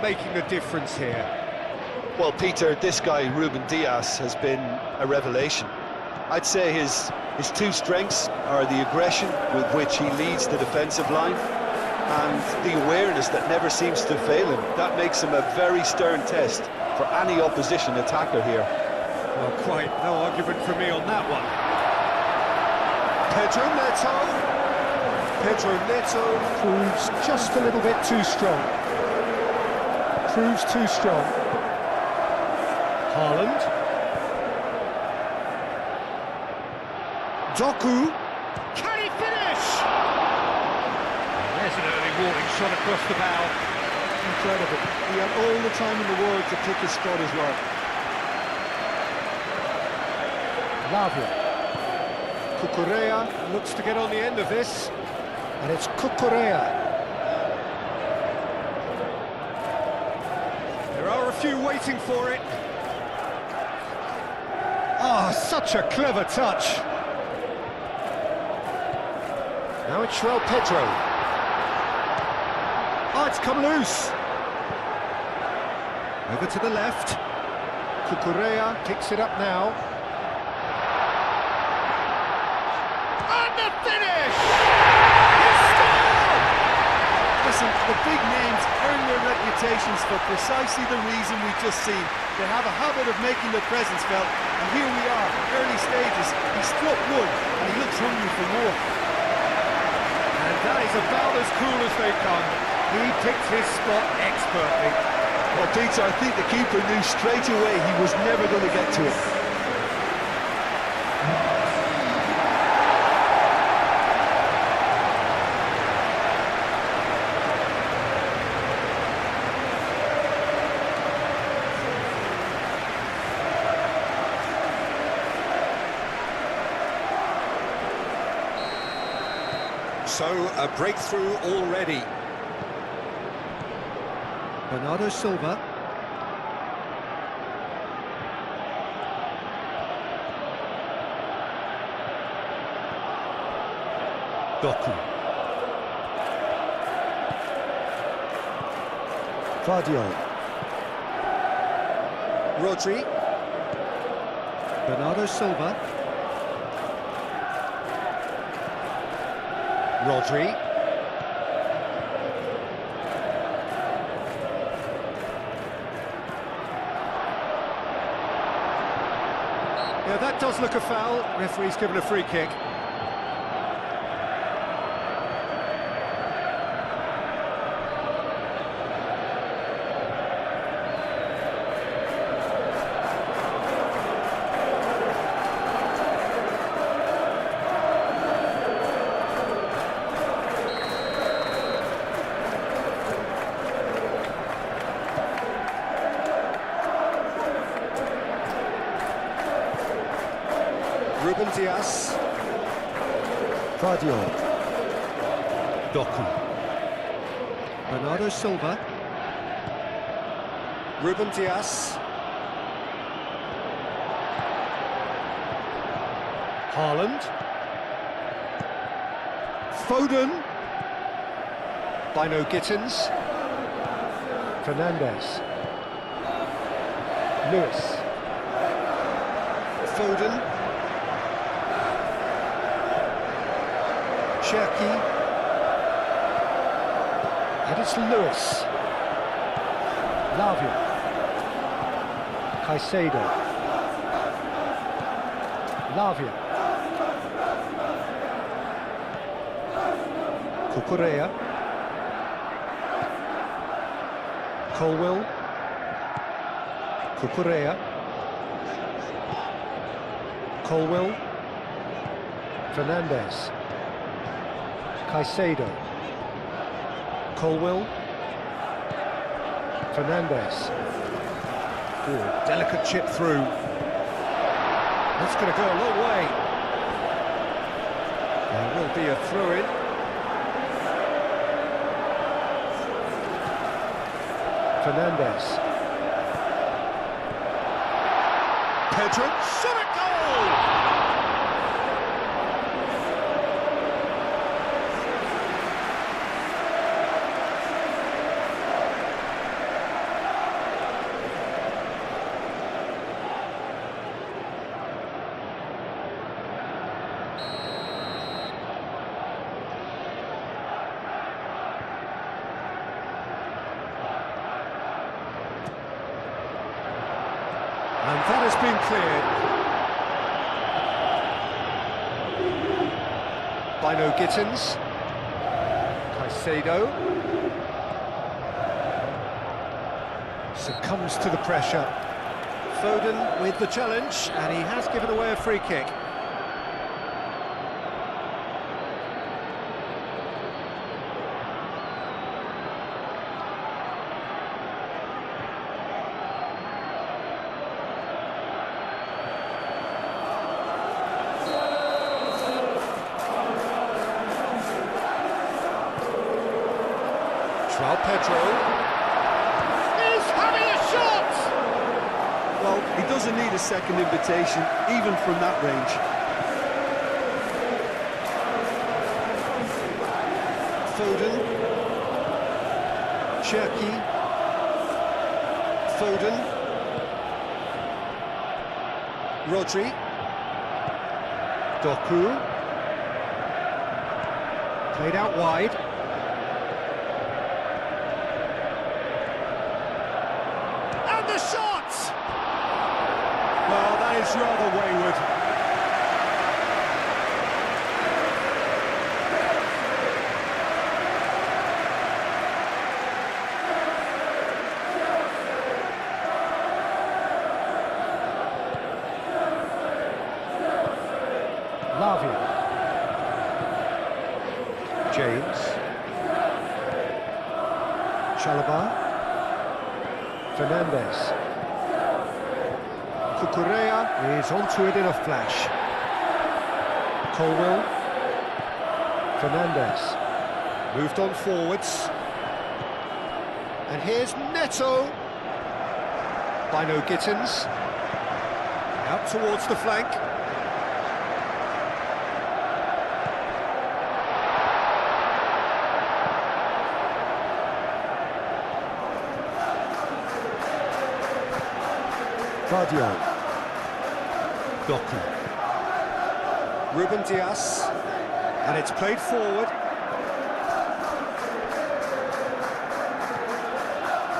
making the difference here. Well, Peter, this guy, Ruben Dias, has been a revelation. I'd say his two strengths are the aggression with which he leads the defensive line and the awareness that never seems to fail him. That makes him a very stern test for any opposition attacker here. Well, quite no argument from me on that one. Pedro Neto proves just a little bit too strong. Proves too strong. Haaland. Doku. Can he finish? There's an early warning shot across the bow. Incredible. He had all the time in the world to pick his spot as well. Lavia. Cucurella looks to get on the end of this. And it's Cucurella. There are a few waiting for it. Ah, such a clever touch. Now it's João Pedro. Oh, it's come loose. Over to the left. Cucurella picks it up now. And the finish! He scored! Listen, the big names earn their reputations for precisely the reason we've just seen. They have a habit of making their presence felt, and here we are, early stages. He struck one, and he looks hungry for more. And that is about as cool as they come. He picked his spot expertly. Well, Peter, I think the keeper knew straight away he was never going to get to it. So, a breakthrough already. Bernardo Silva. Doku. Claudio. Rodri. Bernardo Silva. Rodri. Yeah, that does look a foul. Referee's given a free kick. Ruben Dias. Claudio. Doku. Bernardo Silva. Ruben Dias. Haaland. Foden. Bino Gittins. Fernandes. Lewis. Foden. Cherki. And it's Lewis. Lavia. Caicedo. Lavia. Cucurella. Colwill. Cucurella. Colwill. Fernandes. Caicedo. Colwill. Fernandes. Ooh, delicate chip through. That's going to go a long way. There will be a throw-in. Fernandes. Pedro. Shot at goal! And that has been cleared. Bino Gittins. Caicedo. Succumbs to the pressure. Foden with the challenge, and he has given away a free kick. Pedro is having a shot! Well, he doesn't need a second invitation, even from that range. Foden. Cherki. Foden. Rodri. Doku. Played out wide. Well, that is rather wayward. Lavia. James. Chalobah. Fernandes. Cucurella is onto it in a flash. Colwell. Fernandes. Moved on forwards. And here's Neto. Bino Gittins. Out towards the flank. Guardiola. Doku. Ruben Dias. And it's played forward.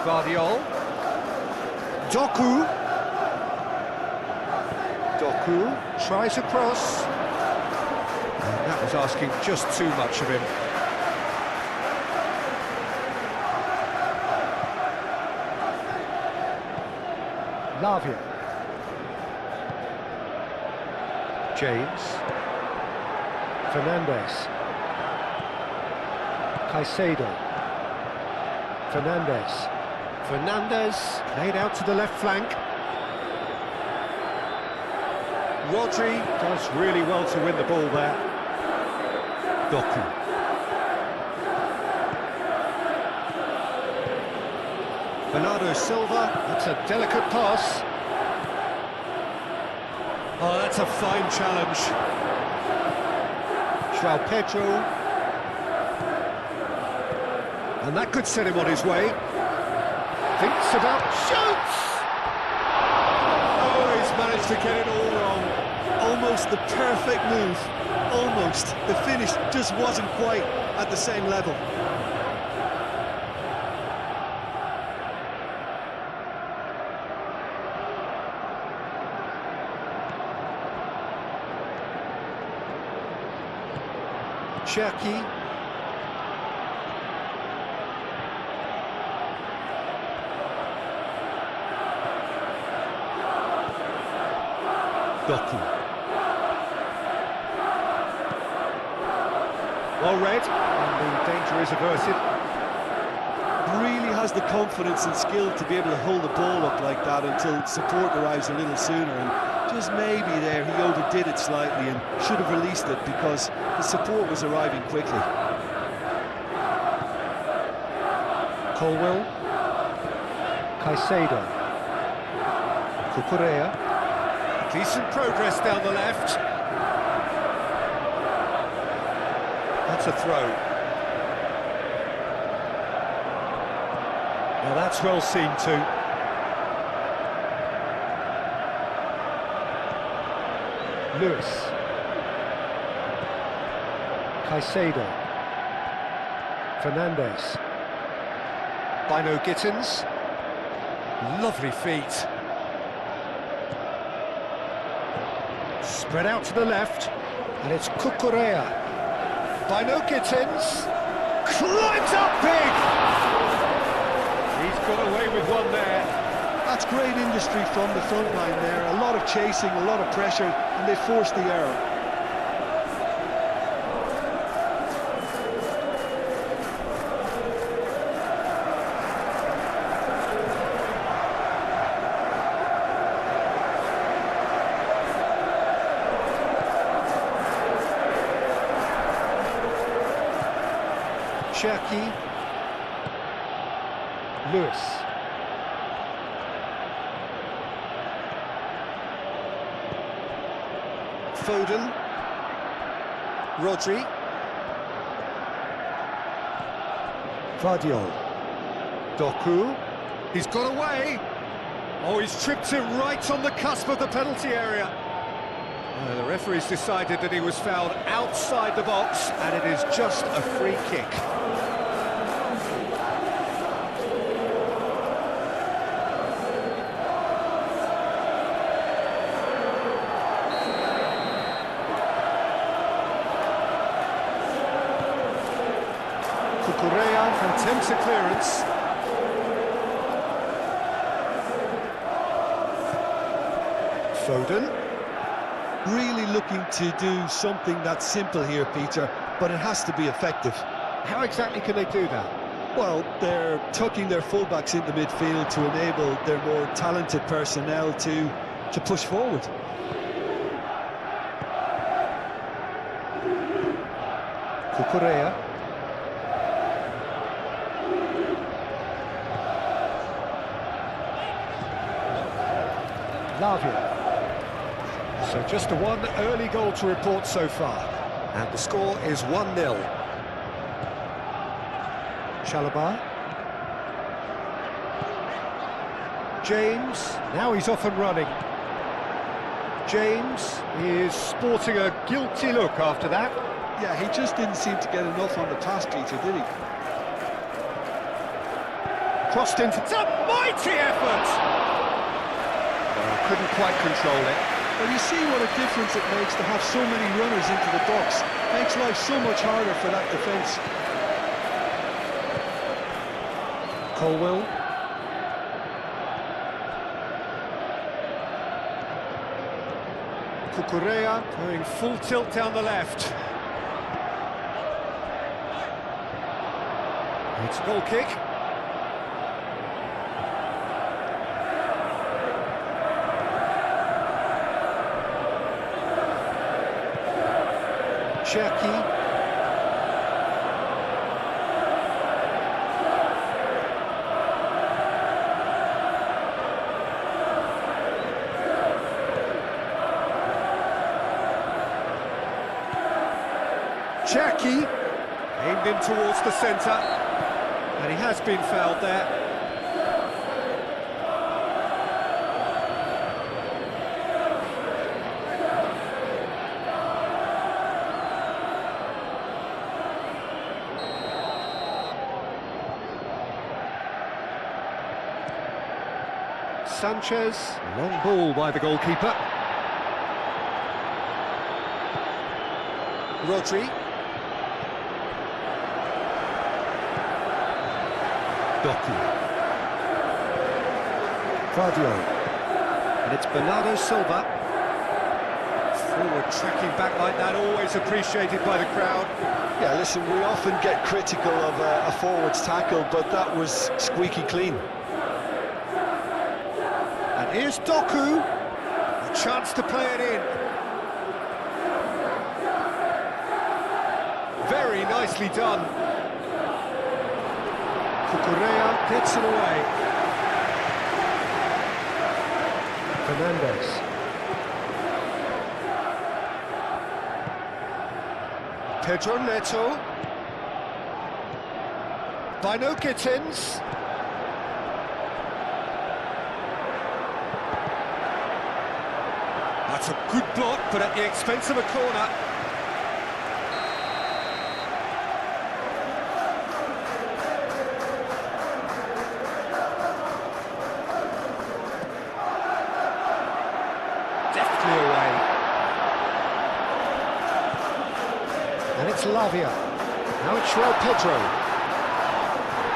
Guardiola. Doku. Doku tries a cross. And that was asking just too much of him. Lavia. James. Fernandes. Caicedo. Fernandes. Fernandes played out to the left flank. Rodri does really well to win the ball there. Doku. Bernardo Silva, that's a delicate pass. Oh, that's a fine challenge. João Pedro. And that could set him on his way. Thinks about, shoots! Oh, he's managed to get it all wrong. Almost the perfect move. Almost. The finish just wasn't quite at the same level. Cherki. Doku. Well read, and the danger is averted. Really has the confidence and skill to be able to hold the ball up like that until support arrives a little sooner, and just maybe there he overdid it slightly and should have released it because the support was arriving quickly. Colwell. Caicedo. Cucurella. Decent progress down the left. That's a throw. Now that's well seen too. Lewis. Caicedo. Fernandes. Bino Gittins. Lovely feet. Spread out to the left, and it's Cucurella. Binokitins climbs up big! He's got away with one there. That's great industry from the front line there. A lot of chasing, a lot of pressure, and they forced the error. Cherki. Lewis. Foden. Rodri. Vardiol. Doku. He's got away. Oh, he's tripped it right on the cusp of the penalty area. The referee's decided that he was fouled outside the box, and it is just a free kick. Cucurella attempts a clearance. Foden. Really looking to do something that's simple here, Peter, but it has to be effective. How exactly can they do that? Well, they're tucking their fullbacks into midfield to enable their more talented personnel to push forward. Cucurella. Lavia. So just the one early goal to report so far, and the score is 1-0. Chalobah. James, now he's off and running. James is sporting a guilty look after that. Yeah, he just didn't seem to get enough on the pass, Peter, did he? Crossed into... It's a mighty effort! Well, couldn't quite control it. Well, you see what a difference it makes to have so many runners into the box. Makes life so much harder for that defence. Colwell. Cucurella going full tilt down the left. It's a goal kick. Cherki. Cherki aimed in towards the centre, and he has been fouled there. Sanchez, long ball by the goalkeeper. Rodri. Doku. Vardiol. And it's Bernardo Silva. Forward tracking back like that, always appreciated by the crowd. Yeah, listen, we often get critical of a forward's tackle, but that was squeaky clean. And here's Doku. A chance to play it in. Very nicely done. Cucurella gets it away. Fernandez. Pedro Neto. Binokitins. That's a good block, but at the expense of a corner. Deftly away. That's Lavia. Now it's João Pedro.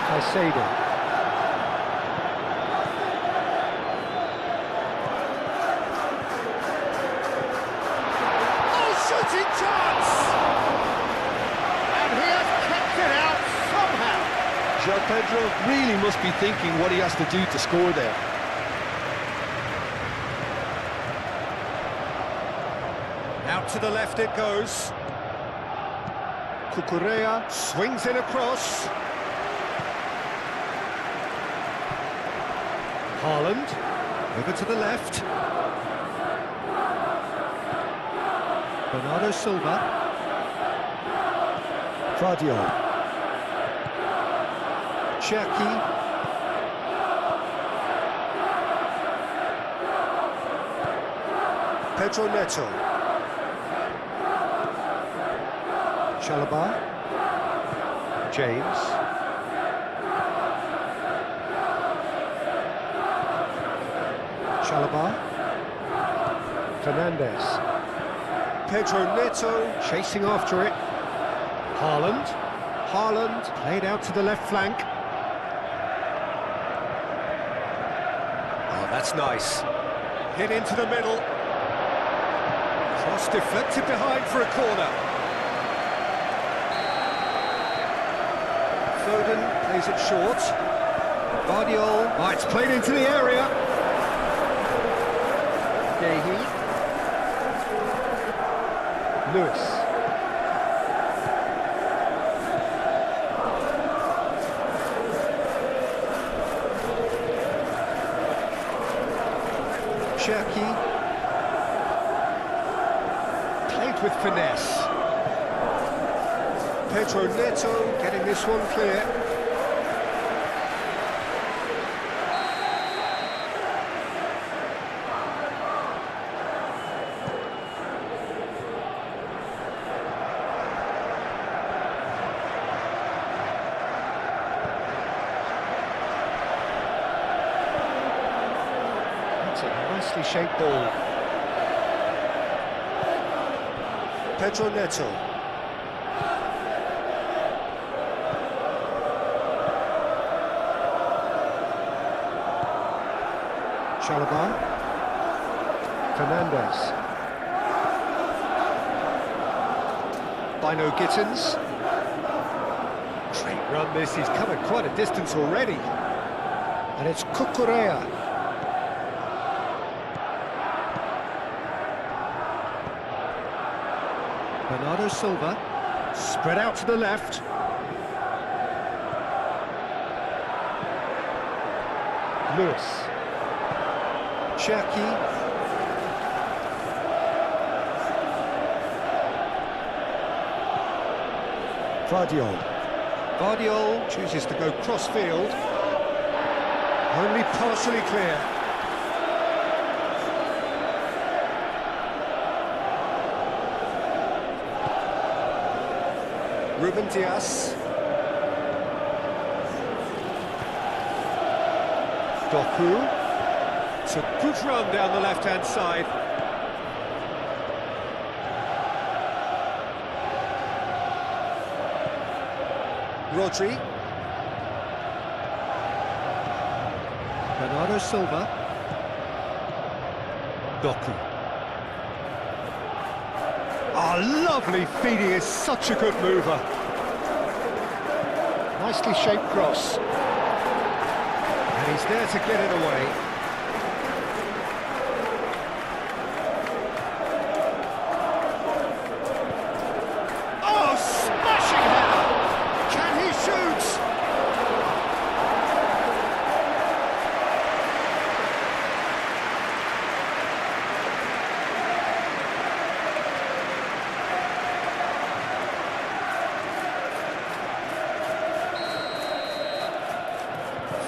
Caicedo. Oh, shooting chance! And he has kept it out somehow. João Pedro really must be thinking what he has to do to score there. Out to the left it goes. Cucurella swings it across. Haaland, over to the left. Bernardo Silva. Vardiol. Cherki. Pedro Neto. Chalobah, James, Chalobah, Fernandes, Pedro Neto chasing after it, Haaland played out to the left flank. Oh, that's nice. Hit into the middle. Cross deflected behind for a corner. Foden plays it short. Vardiol. Oh, it's played into the area. Dehi. Lewis. Cherki. Played with finesse. Pedro Neto getting this one clear. That's a nicely shaped ball. Pedro Neto. Chalobah, Fernandes, Bino Gittins. Great run this, he's covered quite a distance already. And it's Cucurella. Bernardo Silva, spread out to the left. Lewis. Cherki. Vardiol chooses to go cross-field. Only partially clear. Ruben Dias. Doku. It's a good run down the left-hand side. Rodri. Bernardo Silva. Doku. Oh, lovely feed, he is such a good mover. Nicely shaped cross. And he's there to get it away. Oh, smashing header! Can he shoot?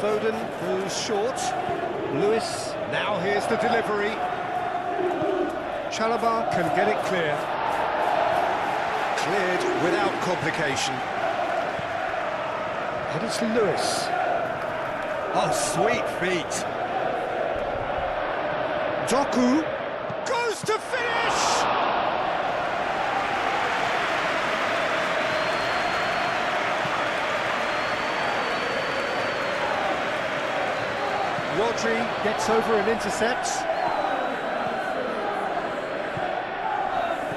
Foden moves short. Lewis, now here's the delivery. Chalobah can get it clear. Cleared without complication. And it's Lewis. Oh, sweet feet. Doku goes to finish! Rodri gets over and intercepts.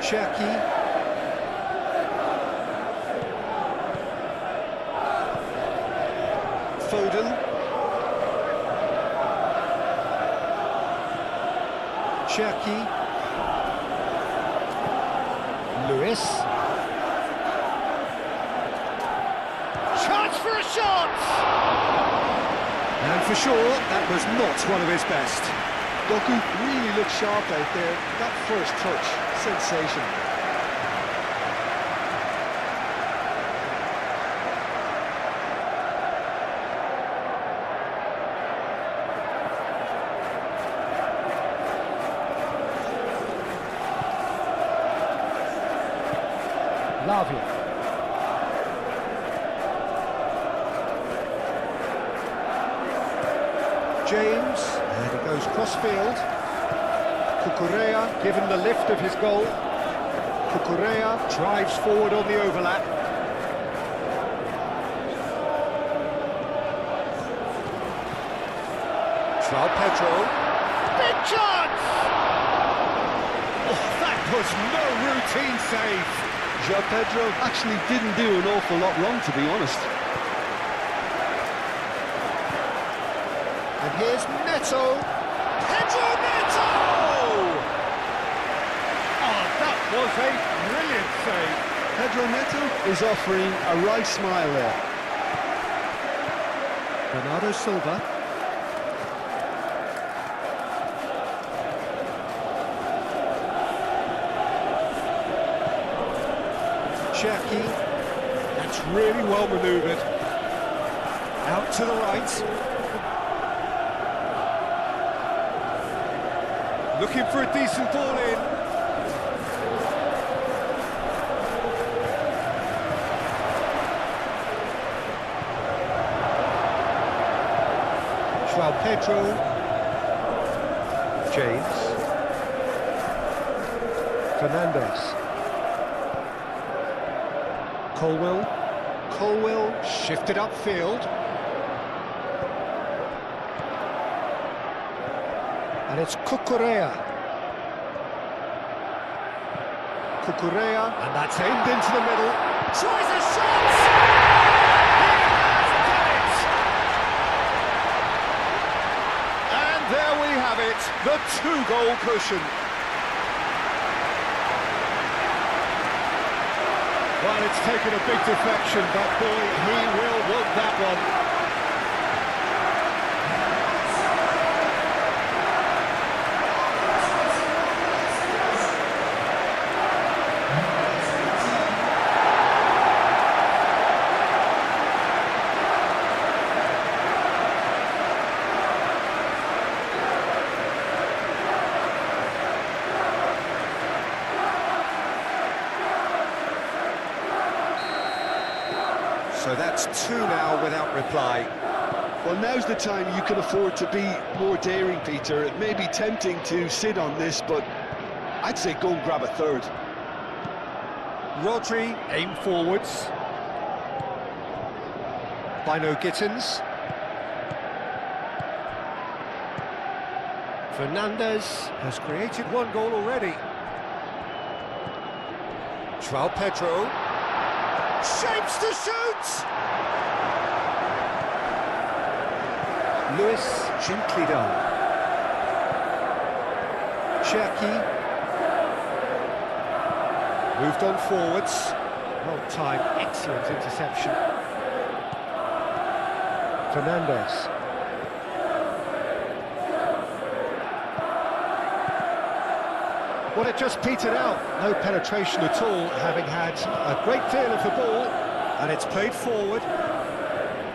Cherki. Foden. Cherki. Lewis. Chance for a shot! And for sure, that was not one of his best. Doku really looked sharp out there. That first touch, sensational. Lavia. James, and he goes cross-field. Cucurella given the lift of his goal. Cucurella drives forward on the overlap. João Pedro. Big chance! Oh, that was no routine save. João Pedro actually didn't do an awful lot wrong, to be honest. And here's Neto. Pedro Neto! Oh, that was a brilliant save. Pedro Neto is offering a right smile there. Bernardo Silva. Cherki. That's really well manoeuvred. Out to the right. Looking for a decent ball in. João Pedro. James. Fernandes. Colwill shifted upfield. And it's Cucurella. And that's aimed into the middle. Tries a shot! He has done it! And there we have it, the two-goal cushion. Well, it's taken a big deflection, but boy, he will want that one. So that's two now without reply. Well, now's the time you can afford to be more daring, Peter. It may be tempting to sit on this, but I'd say go and grab a third. Rodri, aim forwards. Bino Gittins. Fernandes has created one goal already. João Pedro. Shapes to shoot! Lewis, gently done. Cherki. Moved on forwards. Well timed, excellent interception. Fernandes. Well, it just petered out. No penetration at all, having had a great deal of the ball. And it's played forward.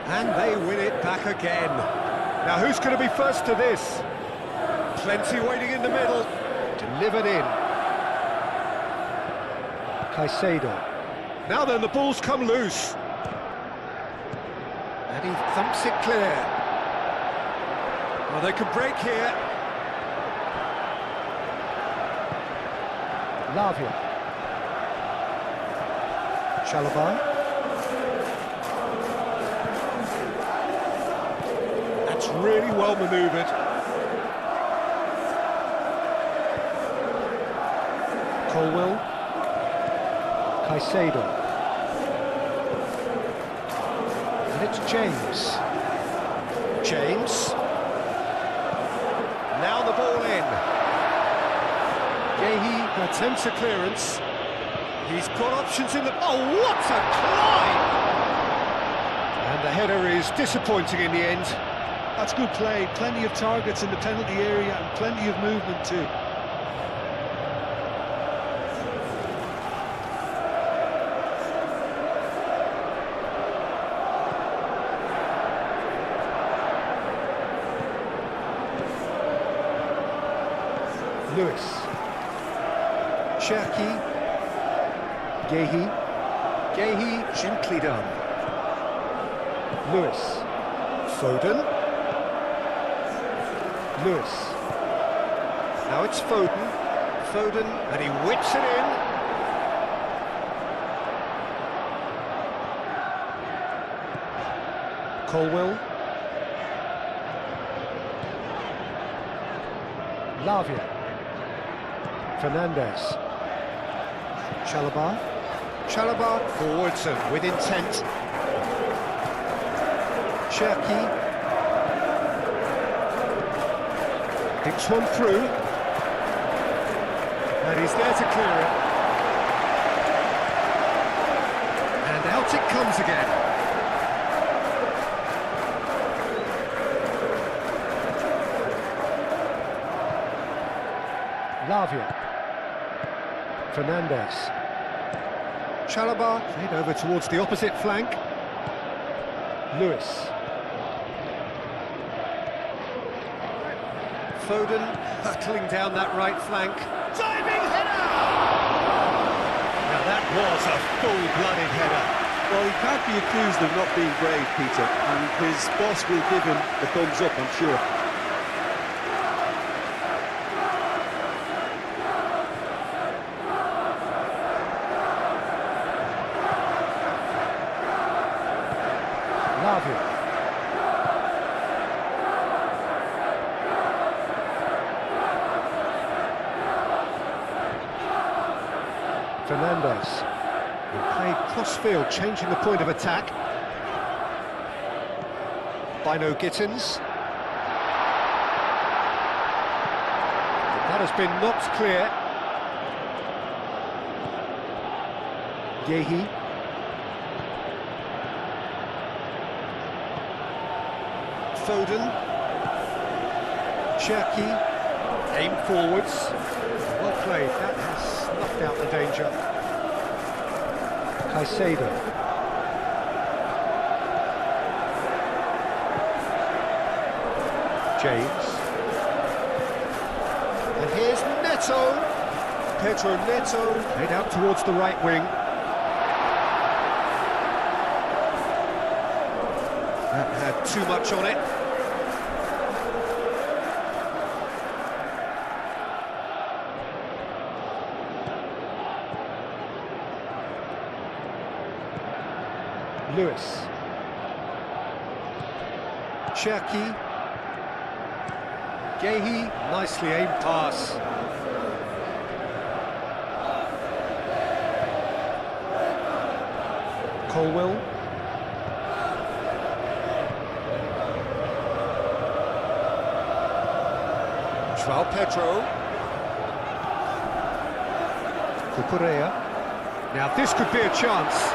And they win it back again. Now, who's going to be first to this? Plenty waiting in the middle. Delivered in. Caicedo. Now then, the ball's come loose. And he thumps it clear. Well, they could break here. Lavia. Chalobah. That's really well manoeuvred. Colwell. Caicedo. And it's James. James. Now the ball in. Gehi attempts a clearance. He's got options in the... Oh, what a climb! And the header is disappointing in the end. That's good play. Plenty of targets in the penalty area and plenty of movement too. Lewis. Cherki. Gehi. Gehi, gently done. Lewis. Foden. Lewis. Now it's Foden. Foden, and he whips it in. Colwell. Lavia. Fernandez. Chalobah. Chalobah forwards and with intent. Cherki. Thinks one through. And he's there to clear it. And out it comes again. Lavia. Fernandez. Chalobah played over towards the opposite flank. Lewis. Foden hurtling down that right flank. Diving header! Now that was a full-blooded header. Well, he can't be accused of not being brave, Peter, and his boss will give him the thumbs up, I'm sure. Lavia. Fernandez. He played cross-field, changing the point of attack. Bino Gittins. That has been knocked clear. Gehi. Foden. Cherki. Aimed forwards. Well played, that has snuffed out the danger. Caicedo. James. And here's Neto. Pedro Neto. Played out towards the right wing. That had too much on it. Lewis. Cherki. Gehi, nicely aimed pass. Colwell. João Pedro. Cucurella. Now this could be a chance.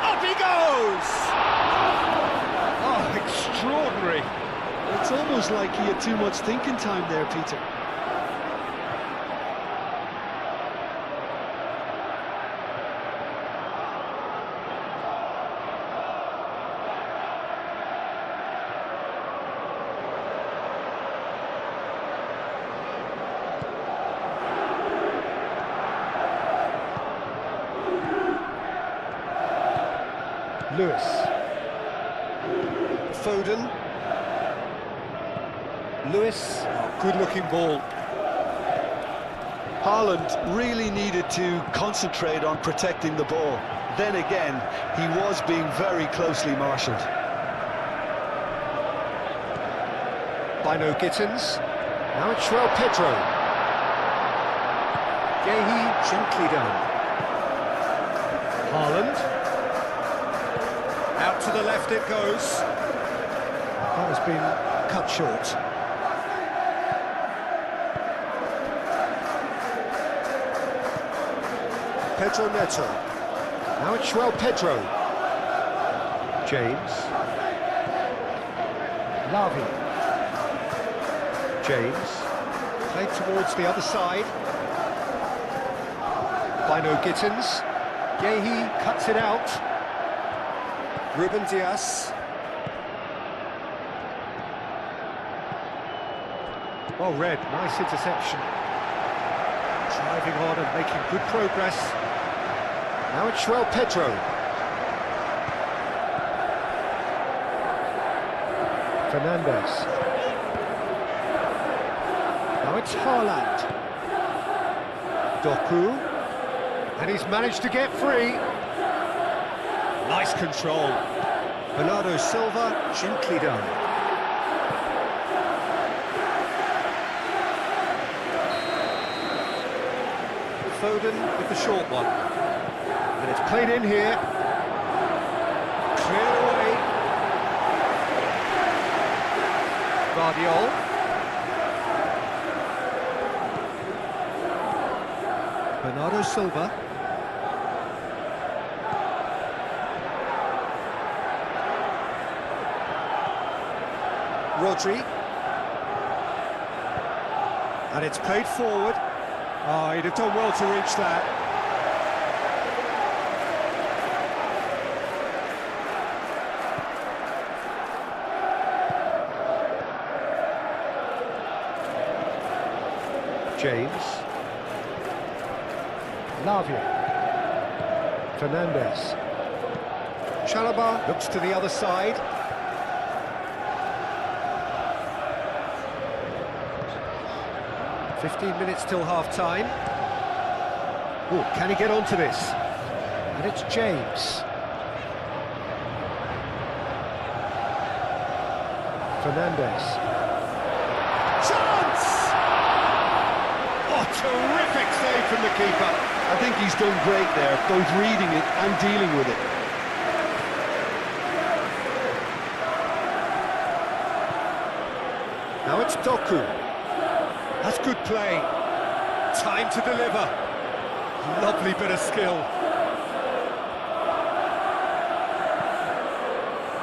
Up he goes! Oh, extraordinary. It's almost like he had too much thinking time there, Peter. Lewis. Foden. Lewis, good-looking ball. Haaland really needed to concentrate on protecting the ball. Then again, he was being very closely marshalled. Bino Gittins. Now it's João Pedro. Gehi, gently done. Haaland. Out to the left it goes. That has been cut short. Pedro Neto. Now it's João Pedro. James. Lavi. James. Played towards the other side. Bino Gittins. Gehi cuts it out. Ruben Dias. Well read, nice interception. Driving on and making good progress. Now it's João Pedro. Fernandes. Now it's Haaland. Doku. And he's managed to get free. Nice control. Bernardo Silva, gently done. Foden with the short one. And it's played in here. Cleared away. Guardiol. Bernardo Silva. Rodri. And it's played forward. Oh, he'd have done well to reach that. James. Lavia. Fernandes. Chalobah looks to the other side. "15 minutes till half-time. Oh, can he get onto this? And it's James. Fernandes. Chance! Oh, terrific save from the keeper. I think he's done great there, both reading it and dealing with it. Now it's Doku. That's good play. Time to deliver. Lovely bit of skill.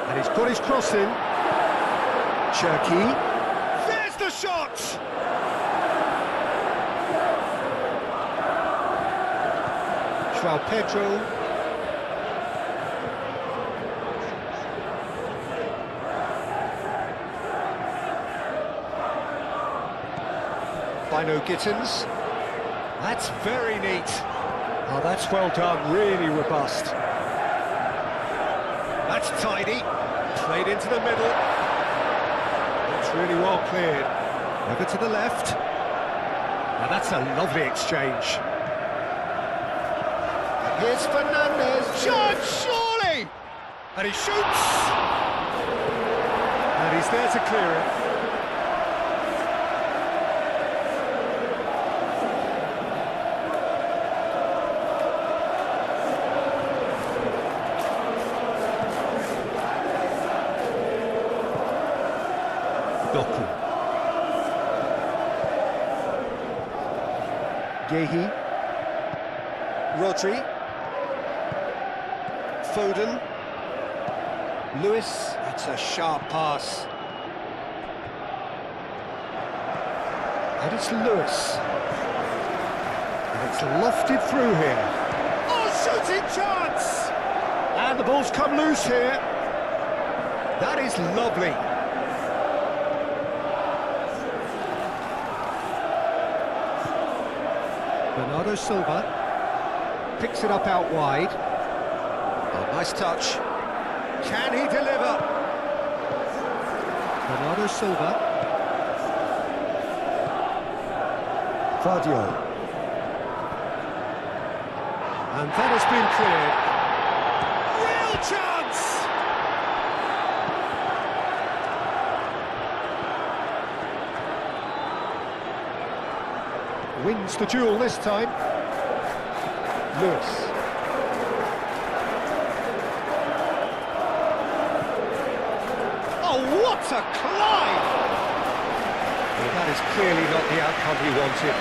And he's got his cross in. Cherki. There's the shot! João Pedro. Bino Gittins. That's very neat. Oh, that's well done, really robust. That's tidy. Played into the middle. That's really well cleared. Over to the left. Now that's a lovely exchange. And here's Fernandes. Shot, surely! And he shoots! And he's there to clear it. Doku. Gehi. Rodri. Foden. Lewis. That's a sharp pass. And it's Lewis. And it's lofted through here. Oh, shooting chance! And the ball's come loose here. That is lovely. Bernardo Silva picks it up out wide. Oh, nice touch. Can he deliver? Bernardo Silva. Guardiol. And that has been cleared. Real chance! Wins the duel this time. Lewis. Oh, what a climb! Well, that is clearly not the outcome he wanted.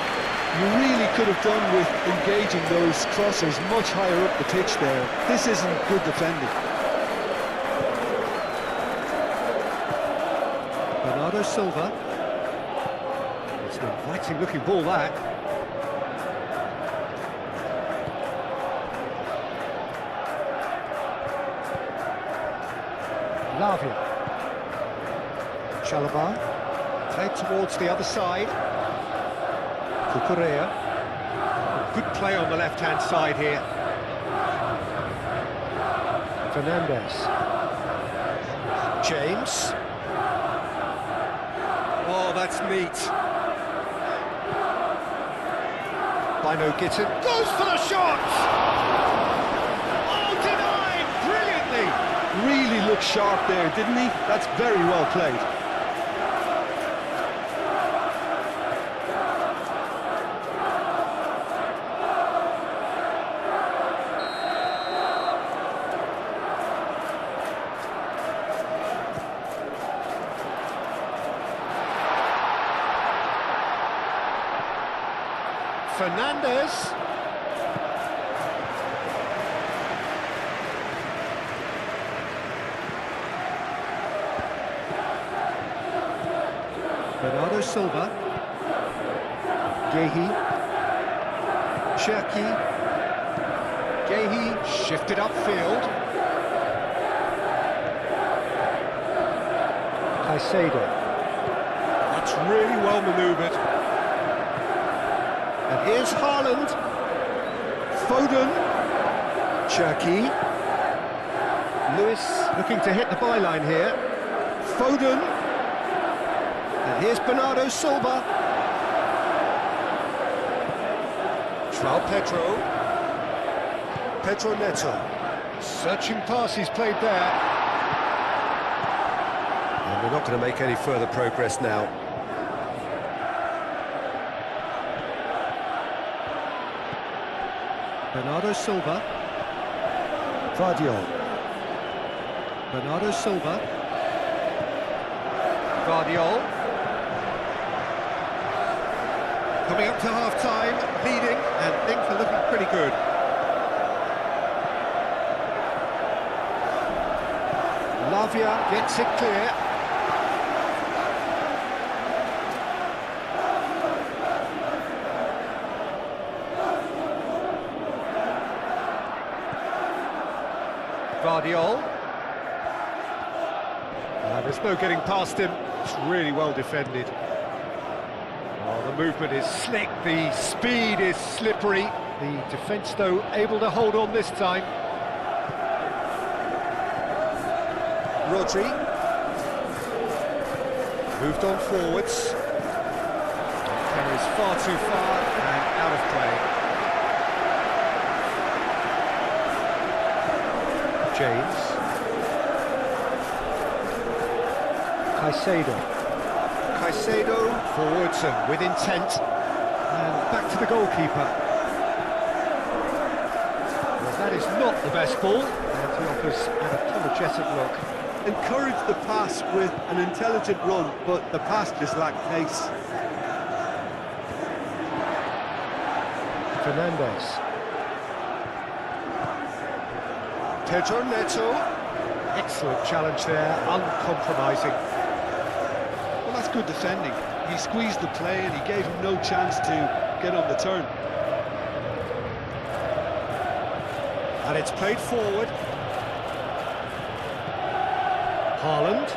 You really could have done with engaging those crossers much higher up the pitch there. This isn't good defending. Bernardo Silva. It's an inviting looking ball, that. Lavia. Chalobah. Played towards the other side. Cucurella. Good play on the left-hand side here. Fernandez. James. Oh, that's neat. Bino Gittin goes for the shot! Oh, denied brilliantly! Really looked sharp there, didn't he? That's very well played. Fernandez. Bernardo Silva. Gehi. Cherki. Gehi shifted upfield. Caicedo. That's really well manoeuvred. And here's Haaland. Foden. Cherki. Lewis looking to hit the byline here. Foden. And here's Bernardo Silva. João Pedro. Pedro Neto. Searching pass he's played there. And we're not going to make any further progress now. Bernardo Silva. Vardiol. Bernardo Silva. Guardiol. Coming up to half-time, leading, and things are looking pretty good. Lavia gets it clear. Guardiol. There's no getting past him. It's really well defended. Oh, the movement is slick, the speed is slippery. The defence, though, able to hold on this time. Rodri. Moved on forwards. Carries far too far and out of play. James. Caicedo. Caicedo forwards and with intent. And back to the goalkeeper. Well, that is not the best ball. And he offers an apologetic look. Encouraged the pass with an intelligent run, but the pass just lacked pace. Fernandez. Pedro Neto. Excellent challenge there, uncompromising. Well, that's good defending. He squeezed the play and he gave him no chance to get on the turn. And it's played forward. Haaland.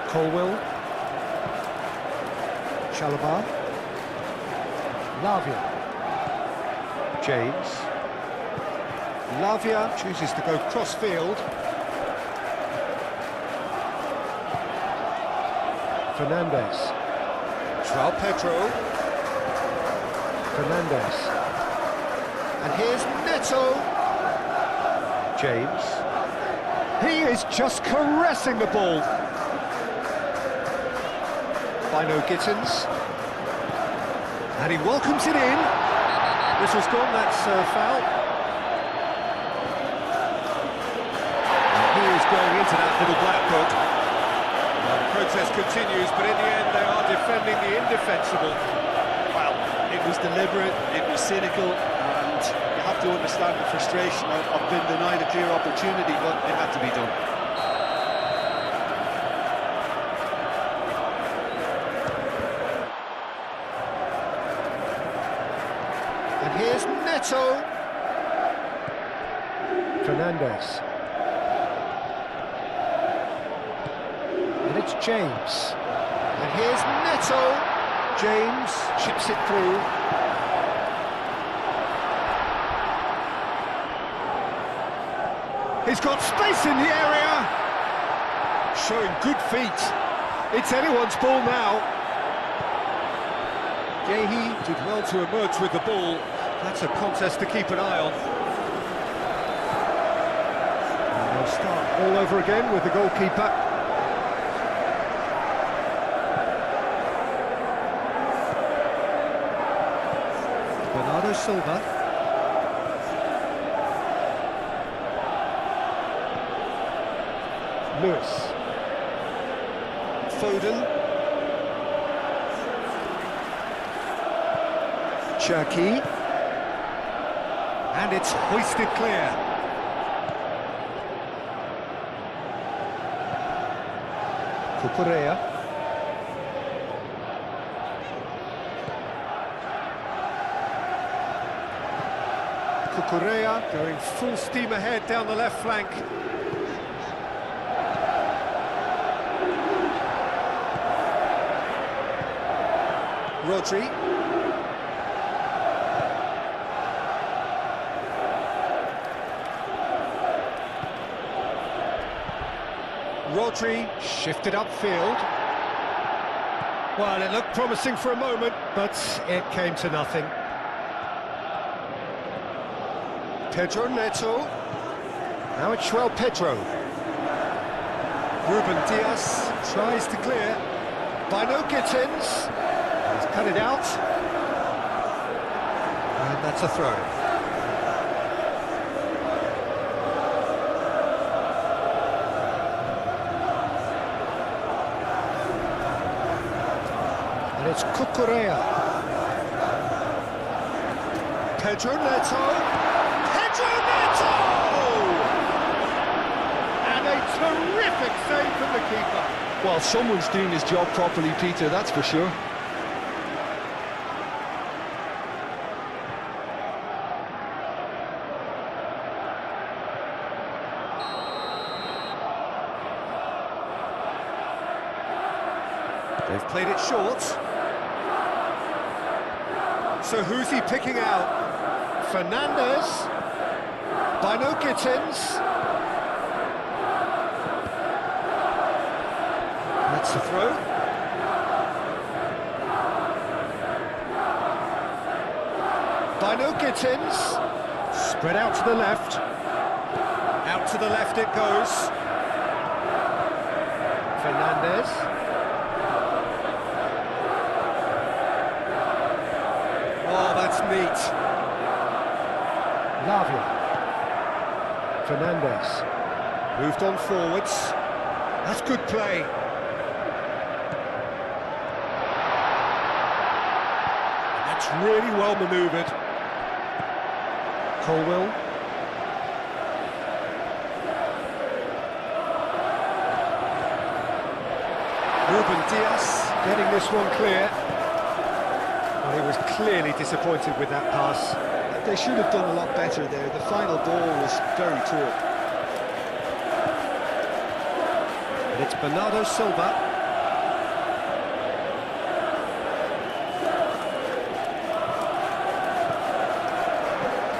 Colwill. Chalobah. Lavia. James. Lavia chooses to go cross-field. Fernandez. João Pedro. Fernandez. And here's Neto. James. He is just caressing the ball. Bino Gittins. And he welcomes it in. This was gone, that's foul. And he is going into that little black book. Well, the protest continues, but in the end they are defending the indefensible. Well, it was deliberate, it was cynical, and you have to understand the frustration of being denied a clear opportunity, but it had to be done. And here's Neto. Fernandes. And it's James. And here's Neto. James chips it through. He's got space in the area. Showing good feet. It's anyone's ball now. Gehi did well to emerge with the ball. That's a contest to keep an eye on. And they'll start all over again with the goalkeeper. Bernardo Silva. Lewis. Foden. Cherki. And it's hoisted clear. Cucurella. Cucurella going full steam ahead down the left flank. Rodri. Rodri shifted upfield. Well, it looked promising for a moment, but it came to nothing. Pedro Neto. Now it's João Pedro. Ruben Dias tries to clear. Bino Gittins. He's cut it out. And that's a throw. And it's Cucurella. Pedro Neto. Pedro Neto! And a terrific save from the keeper. Well, someone's doing his job properly, Peter, that's for sure. They've played it short. So who's he picking out? Fernandes. Bino Gittins. That's the throw. Bino Gittins. Spread out to the left. Out to the left it goes. Fernandes. Oh, that's neat. Lavia. Fernandes. Moved on forwards. That's good play. That's really well manoeuvred. Colwell. Ruben Dias getting this one clear. Well, he was clearly disappointed with that pass. They should have done a lot better there. The final ball was very poor. And it's Bernardo Silva.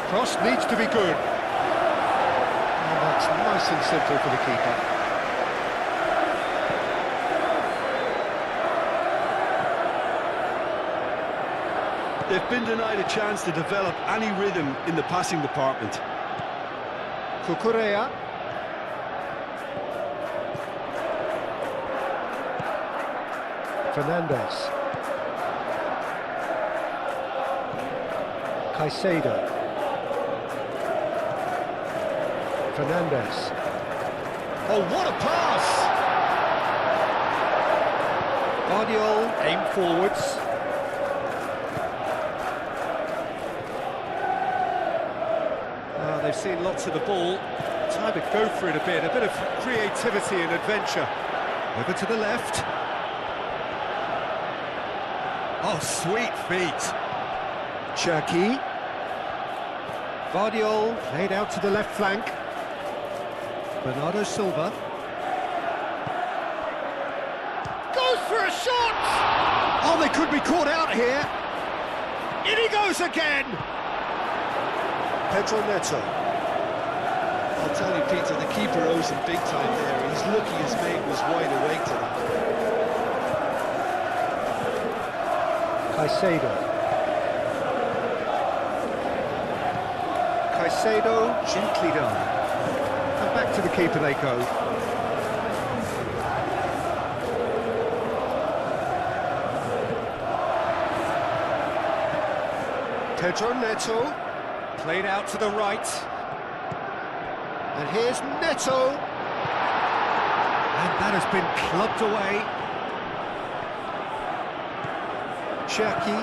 Cross needs to be good. And that's nice and simple for the keeper. They've been denied a chance to develop any rhythm in the passing department. Cucurella. Fernandes. Caicedo. Fernandes. Oh, what a pass! Guardiola aimed forwards. They've seen lots of the ball. Time to go for it a bit of creativity and adventure. Over to the left. Oh, sweet feet. Cherki. Guardiola played out to the left flank. Bernardo Silva. Goes for a shot! Oh, they could be caught out here. In he goes again! Pedro Neto. I'll tell you, Peter, the keeper owes him big time there. He's lucky his mate was wide awake to that. Caicedo. Caicedo, gently done. And back to the keeper they go. Pedro Neto. Played out to the right. And here's Neto. And that has been clubbed away. Cherki.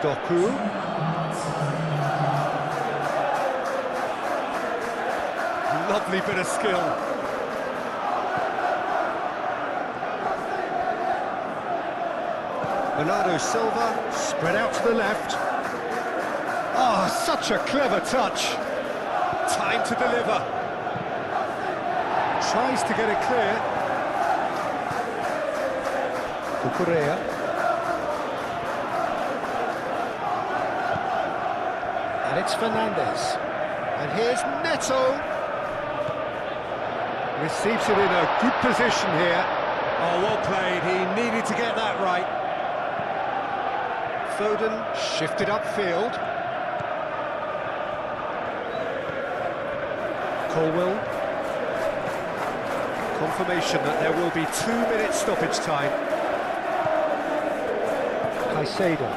Doku. Lovely bit of skill. Bernardo Silva, spread out to the left. Oh, such a clever touch. Time to deliver. Tries to get it clear. Cucurella. And it's Fernandes. And here's Neto. Receives it in a good position here. Oh, well played. He needed to get that right. Foden shifted upfield. Colwill. Confirmation that there will be 2 minutes stoppage time. Caicedo.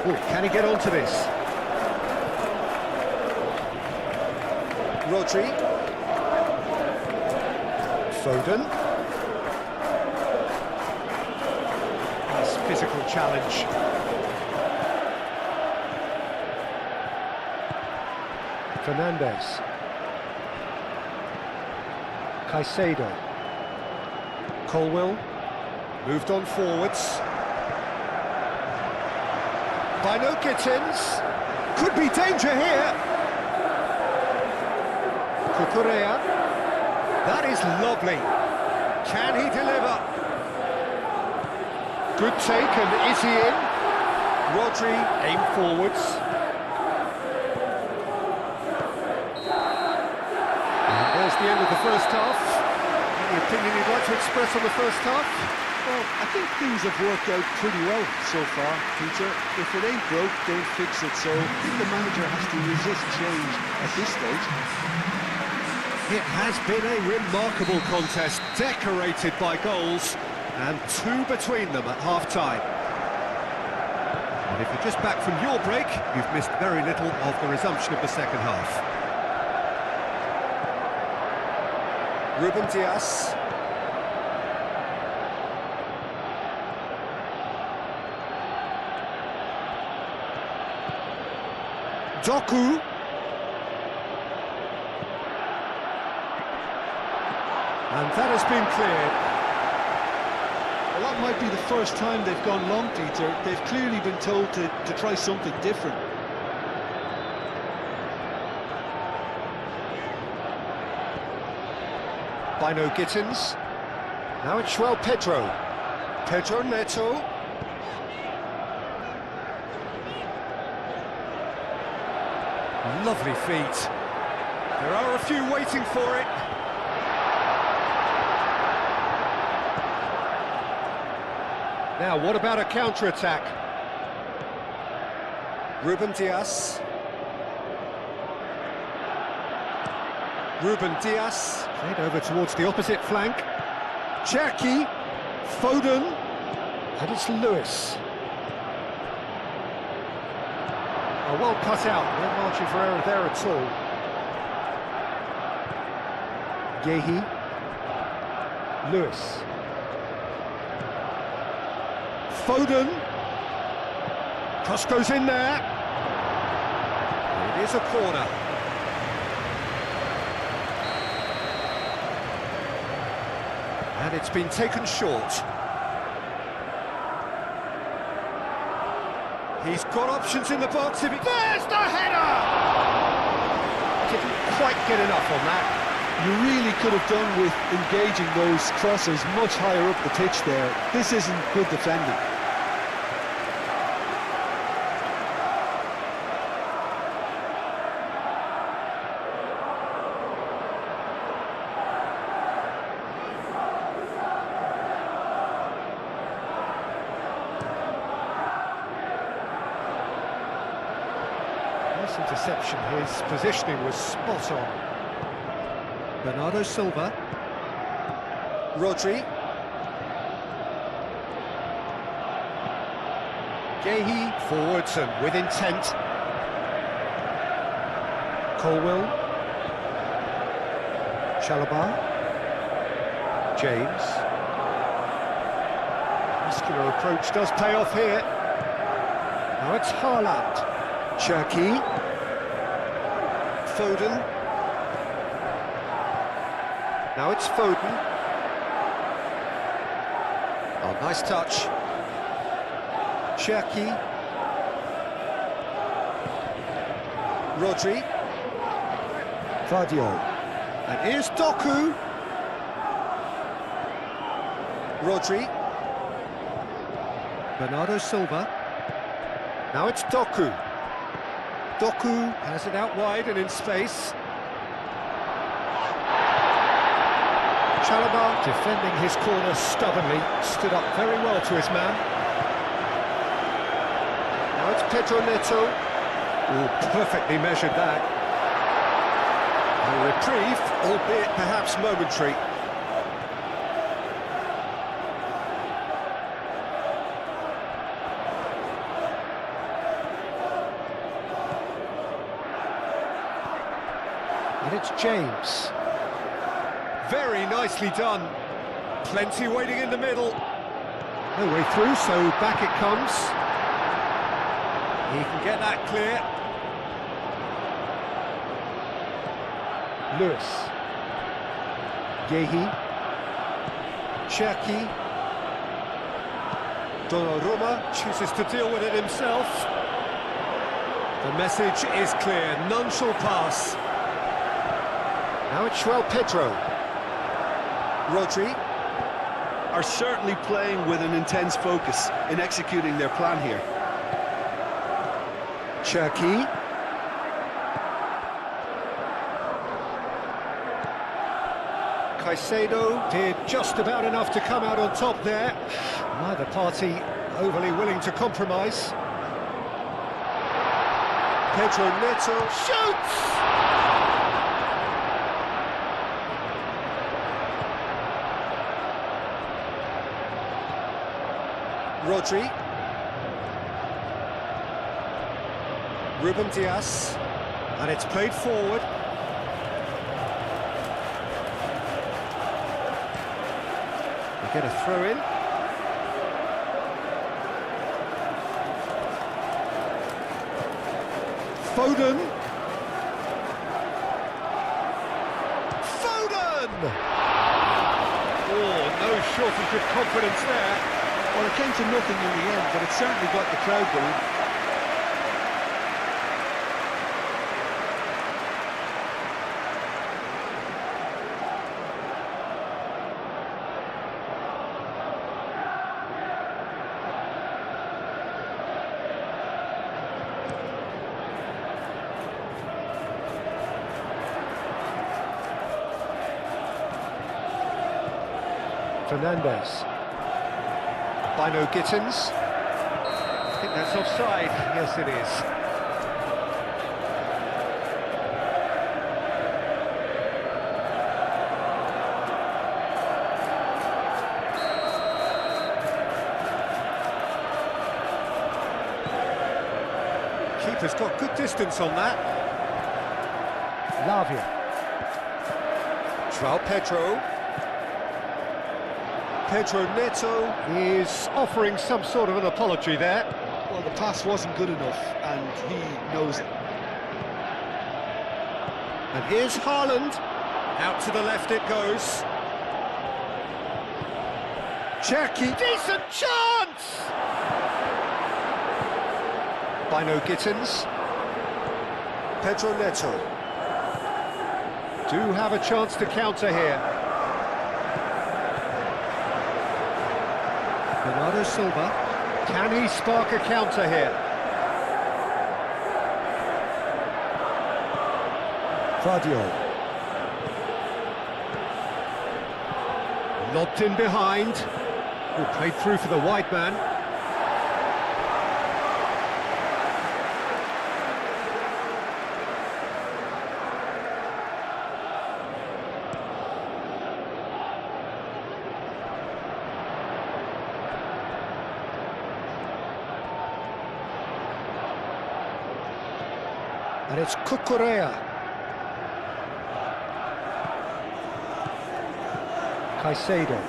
Oh, can he get onto this? Rodri. Foden. Nice physical challenge. Fernandes. Caicedo. Colwill. Moved on forwards. Bino Gittins. Could be danger here. Cucurella. That is lovely. Can he deliver? Good take, and is he in? Rodri aimed forwards. And there's the end of the first half. Any opinion you'd like to express on the first half? Well, I think things have worked out pretty well so far, Peter. If it ain't broke, don't fix it. So I think the manager has to resist change at this stage. It has been a remarkable contest, decorated by goals, and 2 between them at half-time. And if you're just back from your break, you've missed very little of the resumption of the second half. Ruben Dias. Doku. And that has been cleared. Well, that might be the first time they've gone long, Peter. They've clearly been told to try something different. Bino Gittins. Now it's João Pedro. Pedro Neto. Lovely feet. There are a few waiting for it. Now, what about a counter-attack? Ruben Dias. Ruben Dias, played over towards the opposite flank. Cherki, Foden, And it's Lewis. well cut out, no margin for error there at all. Gehi. Lewis. Foden, cross goes in there. It is a corner. And it's been taken short. He's got options in the box if he... There's the header! Didn't quite get enough on that. You really could have done with engaging those crosses much higher up the pitch there. This isn't good defending. Nice interception, his positioning was spot on. Bernardo Silva. Rodri. Gehi forwards and with intent. Colwell. Chalobah. James. Muscular approach does pay off here. Now it's Haaland. Cherki. Foden. Now it's Foden. Oh, nice touch. Cherki. Rodri. Vardiol. And here's Doku. Rodri. Bernardo Silva. Now it's Doku. Doku has it out wide and in space. Chalobah, defending his corner stubbornly, stood up very well to his man. Now it's Pedro Neto. Oh, perfectly measured that. A reprieve, albeit perhaps momentary. And it's James. Very nicely done. Plenty waiting in the middle. No way through, so back it comes. He can get that clear. Lewis. Gehi. Cherki. Donnarumma chooses to deal with it himself. The message is clear, none shall pass. Now it's João Pedro. Rodri. Are certainly playing with an intense focus in executing their plan here. Cherki. Caicedo did just about enough to come out on top there. Neither party overly willing to compromise. Pedro Neto shoots! Rodri. Ruben Dias. And it's played forward. We get a throw in. Foden. Foden! Oh, no shortage of confidence there. Well, it came to nothing in the end, but it certainly got the crowd going. Fernandez. Bino Gittins. I think that's offside. Yes, it is. keeper's got good distance on that. Lavia. João Pedro. Pedro Neto. Is offering some sort of an apology there. Well, the pass wasn't good enough, and he knows it. And here's Haaland. Out to the left it goes. Cherki. Decent chance! Bino Gittins. Pedro Neto. Do have a chance to counter here. Bernardo Silva. Can he spark a counter here? Vardio. Lobbed in behind. Who played through for the wide man. And it's Cucurella. Caicedo.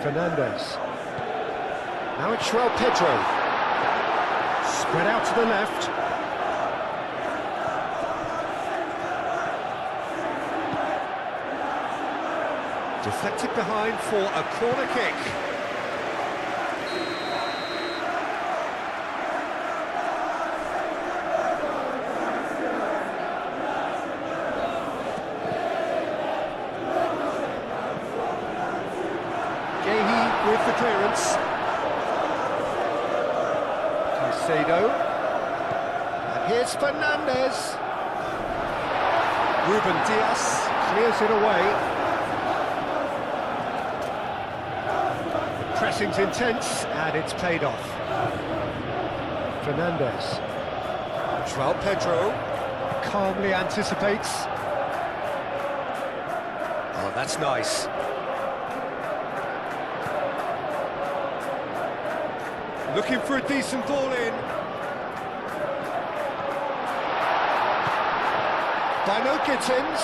Fernandes. Now it's João Pedro. Spread out to the left. Deflected behind for a corner kick. With the clearance. Caicedo. And here's Fernandes. Ruben Dias Clears it away. Pressing's intense, and it's paid off. Fernandes João Pedro. calmly anticipates. Oh, that's nice. Looking for a decent ball in. Bino Gittins.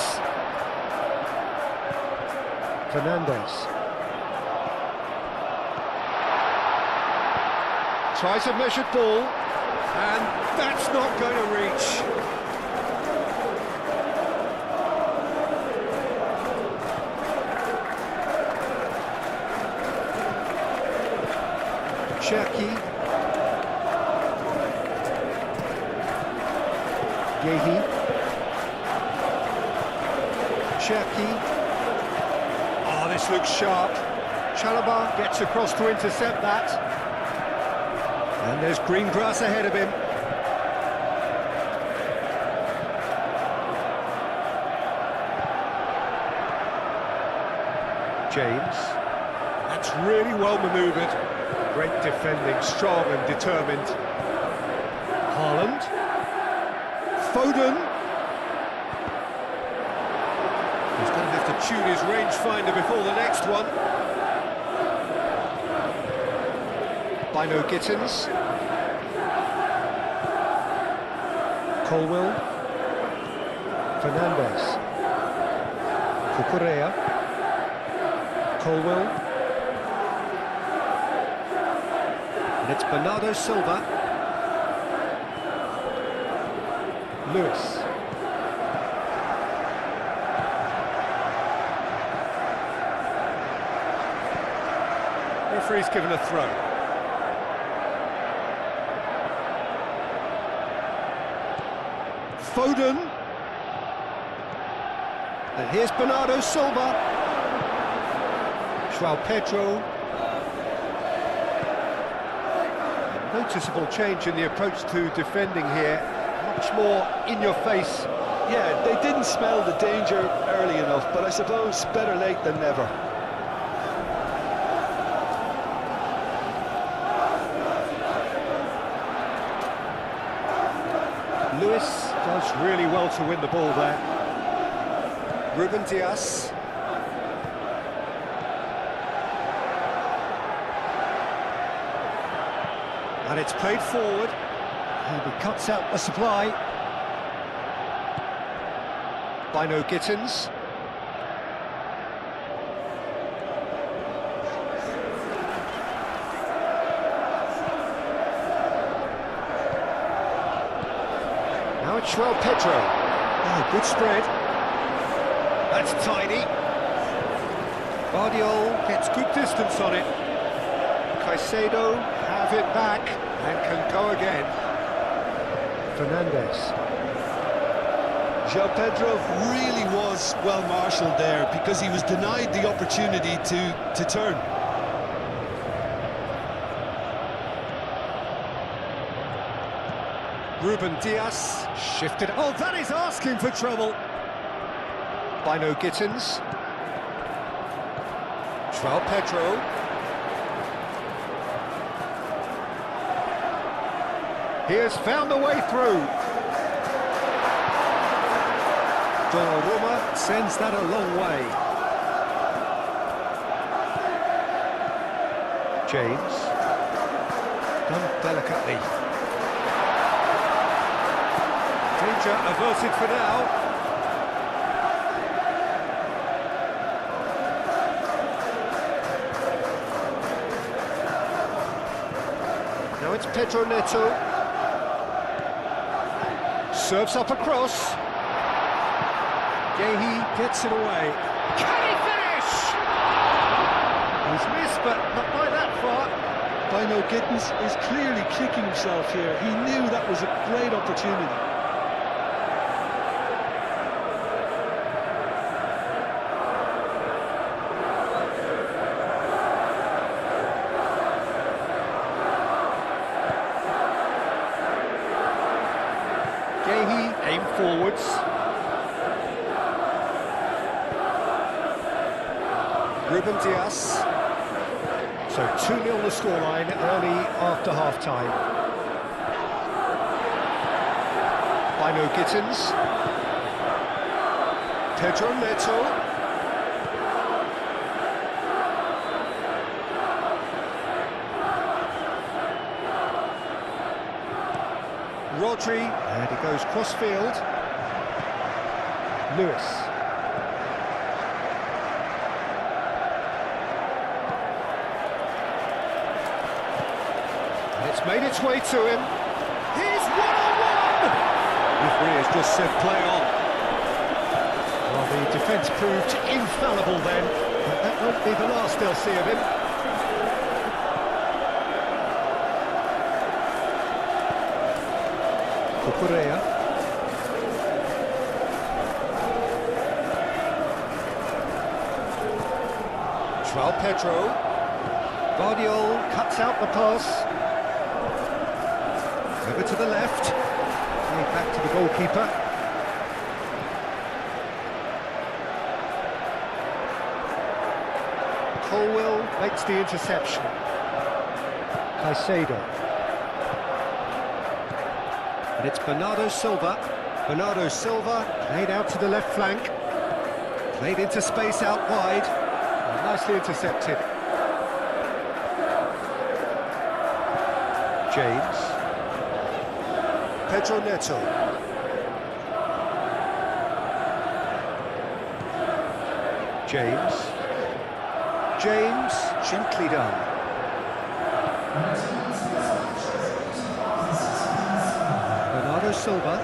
Fernandes. Tries a measured ball. And that's not going to reach. Cherki. Yehi. Cherki. Oh, this looks sharp. Chalobah gets across to intercept that. And there's green grass ahead of him. James. That's really well manoeuvred. Great defending, strong and determined. Haaland. Foden. He's going to have to tune his rangefinder before the next one. Bino Gittins. Colwell. Fernandes. Cucurella. Colwell. And it's Bernardo Silva. Lewis. Referee's given a throw. Foden. And here's Bernardo Silva. João Pedro. Noticeable change in the approach to defending here. Much more in your face. Yeah, they didn't smell the danger early enough, but I suppose better late than never. Lewis does really well to win the ball there. Ruben Dias. And it's played forward. And he cuts out the supply. Bino Gittins. Now it's João Pedro. Oh, good spread. That's tidy. Guardiola gets good distance on it. Caicedo have it back and can go again. Fernandes. João Pedro really was well marshalled there because he was denied the opportunity to turn. Ruben Dias shifted. Oh, that is asking for trouble. Bino Gittins. João Pedro. He has found the way through. Donnarumma sends that a long way. James. Done delicately. Danger averted for now. Now it's Pedro Neto. Serves up across. Gehi gets it away. Can he finish? He's missed, but not by that far. Bino Gittins is clearly kicking himself here. He knew that was a great opportunity. Gehi aim forwards. Ruben Dias. So 2-0 the scoreline early after half-time. Bino Gittins. Pedro Neto. Rodri, and he goes cross-field. Lewis. And it's made its way to him. He's one-on-one! Referee has just said play on. Well, the defence proved infallible then, but that won't be the last they'll see of him. Cucurella. João Pedro. Guardiola cuts out the pass. Over to the left. Played back to the goalkeeper. Colwell makes the interception. Caicedo. And it's Bernardo Silva. Bernardo Silva played out to the left flank. Played into space out wide. And nicely intercepted. James. Pedro Neto. James. James, gently done. Bernardo Silva.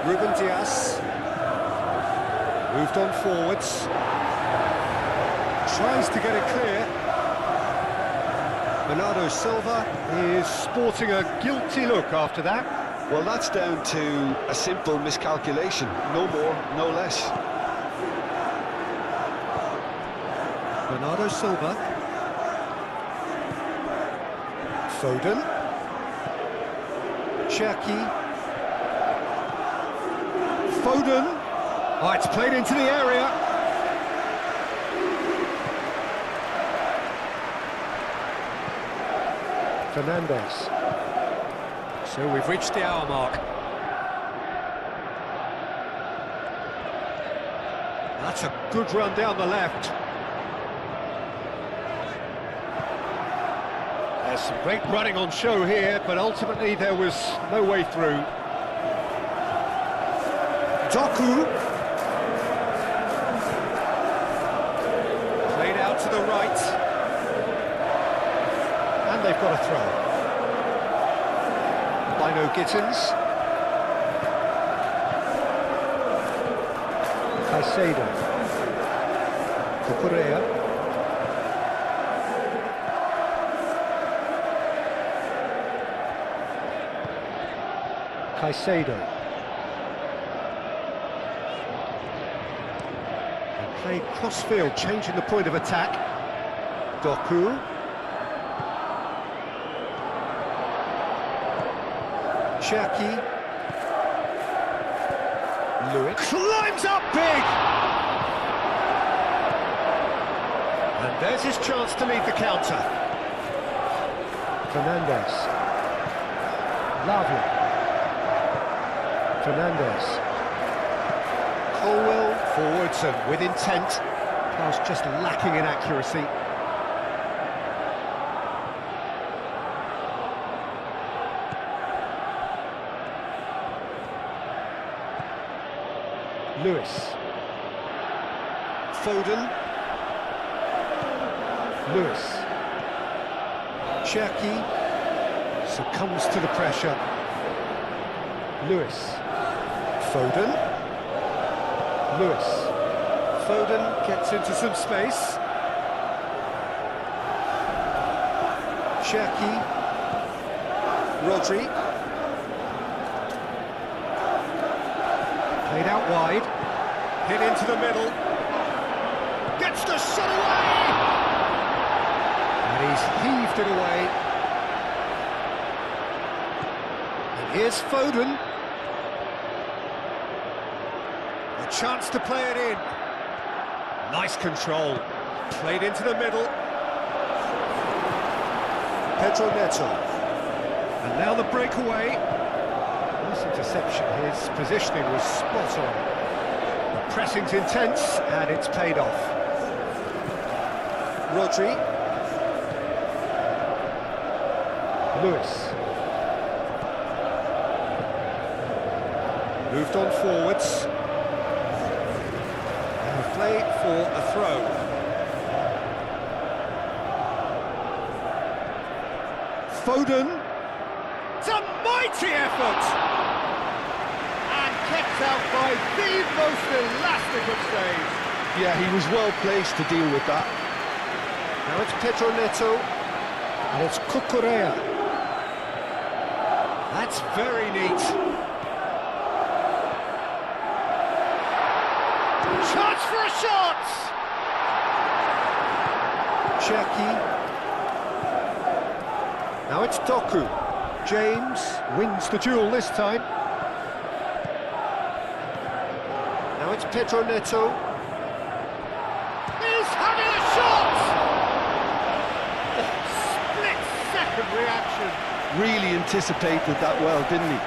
Ruben Dias. Moved on forwards. Tries to get it clear. Bernardo Silva is sporting a guilty look after that. Well, that's down to a simple miscalculation. No more, no less. Bernardo Silva. Foden. Cherki. Foden. Oh, it's played into the area. Fernandes. So we've reached the hour mark. That's a good run down the left. There's some great running on show here, but ultimately there was no way through. Doku. Played out to the right. And they've got a throw. Bino Gittins. Caicedo. Cucurella. Caicedo. And played cross-field, changing the point of attack. Doku. Cherki. Lewis. Climbs up big! And there's his chance to lead the counter. Fernandez. Lavia. Fernandez. Colwell forwards and with intent. Pass just lacking in accuracy. Lewis. Foden. Lewis. Cherki succumbs to the pressure. Lewis. Foden. Lewis. Foden gets into some space. Cherki. Rodri. Played out wide. Hit into the middle. Gets the shot away! And he's heaved it away. And here's Foden. A chance to play it in. Nice control. Played into the middle. Pedro Neto. And now the breakaway. Nice interception. His positioning was spot on. The pressing's intense, and it's paid off. Rodri. Lewis. Moved on forwards. And a play for a throw. Foden. It's a mighty effort! And kept out by the most elastic of saves. Yeah, he was well placed to deal with that. Now it's Pedro Neto. And it's Cucurella. That's very neat. Chance for a shot! Cherki. Now it's Doku. James wins the duel this time. Now it's Pedro Neto. He's having a shot! Split-second reaction. Really anticipated that well, didn't he?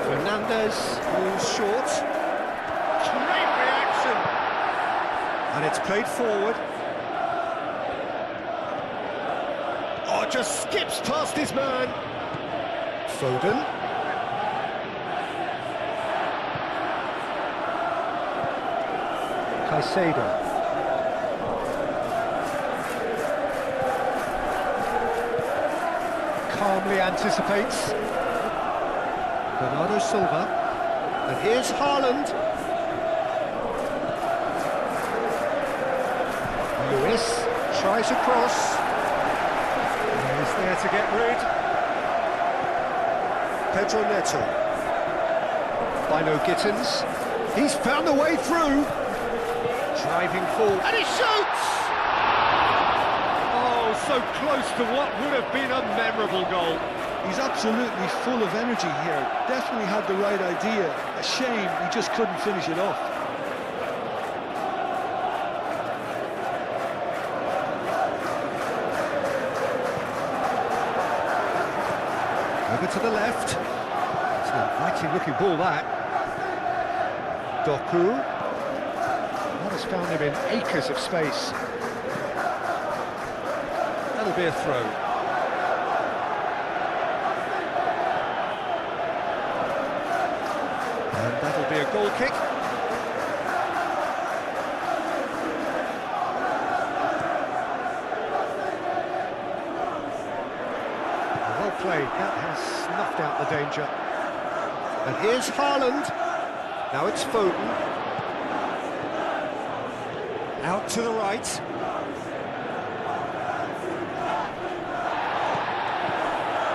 Fernandez moves short. Great reaction. And it's played forward. Oh, just skips past his man. Foden. Caicedo. Calmly anticipates. Bernardo Silva. And here's Haaland. Lewis tries a cross. He's there to get rid. Pedro Neto. Bino Gittins. He's found a way through. Driving forward. And he shoots! Oh, so close to what would have been a memorable goal. He's absolutely full of energy here. Definitely had the right idea. A shame he just couldn't finish it off. Over to the left. It's an inviting looking ball, that. Doku. That has found him in acres of space. That'll be a throw. And that'll be a goal kick. Well played, that has snuffed out the danger. And here's Haaland. Now it's Foden. Out to the right.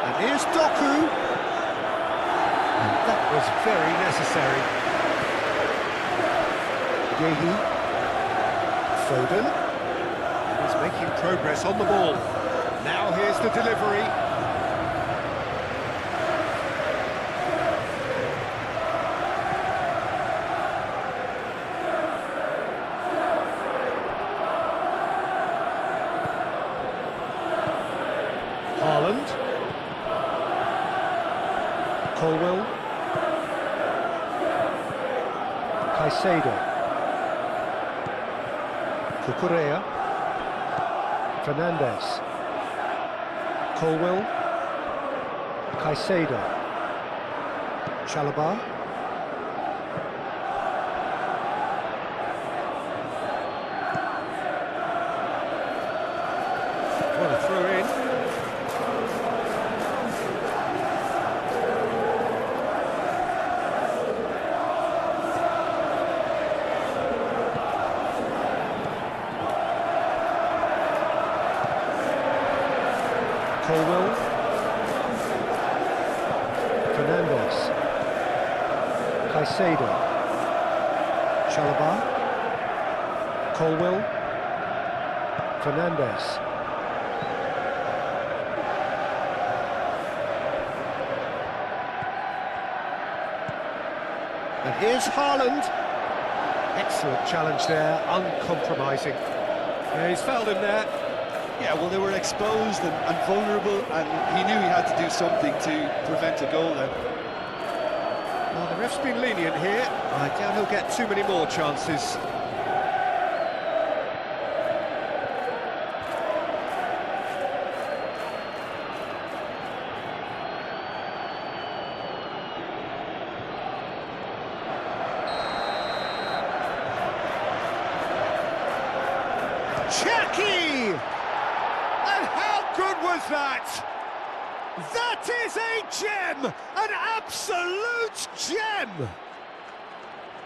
And here's Doku. And that was very necessary. Yehi. Foden. He's making progress on the ball. Now here's the delivery. Haaland. Colwell. Caicedo. Cucurella. Fernandes. Colwell. Caicedo. Chalobah. What a throw in. Colwell. Fernandes. Caicedo. Chalobah. Colwell. Fernandes. And here's Haaland. Excellent challenge there, uncompromising. Yeah, he's fouled him there. Yeah, well, they were exposed and vulnerable, and he knew he had to do something to prevent a goal then. Well, the ref's been lenient here. I doubt he'll get too many more chances. Chucky! And how good was that? That is a gem! An absolute gem!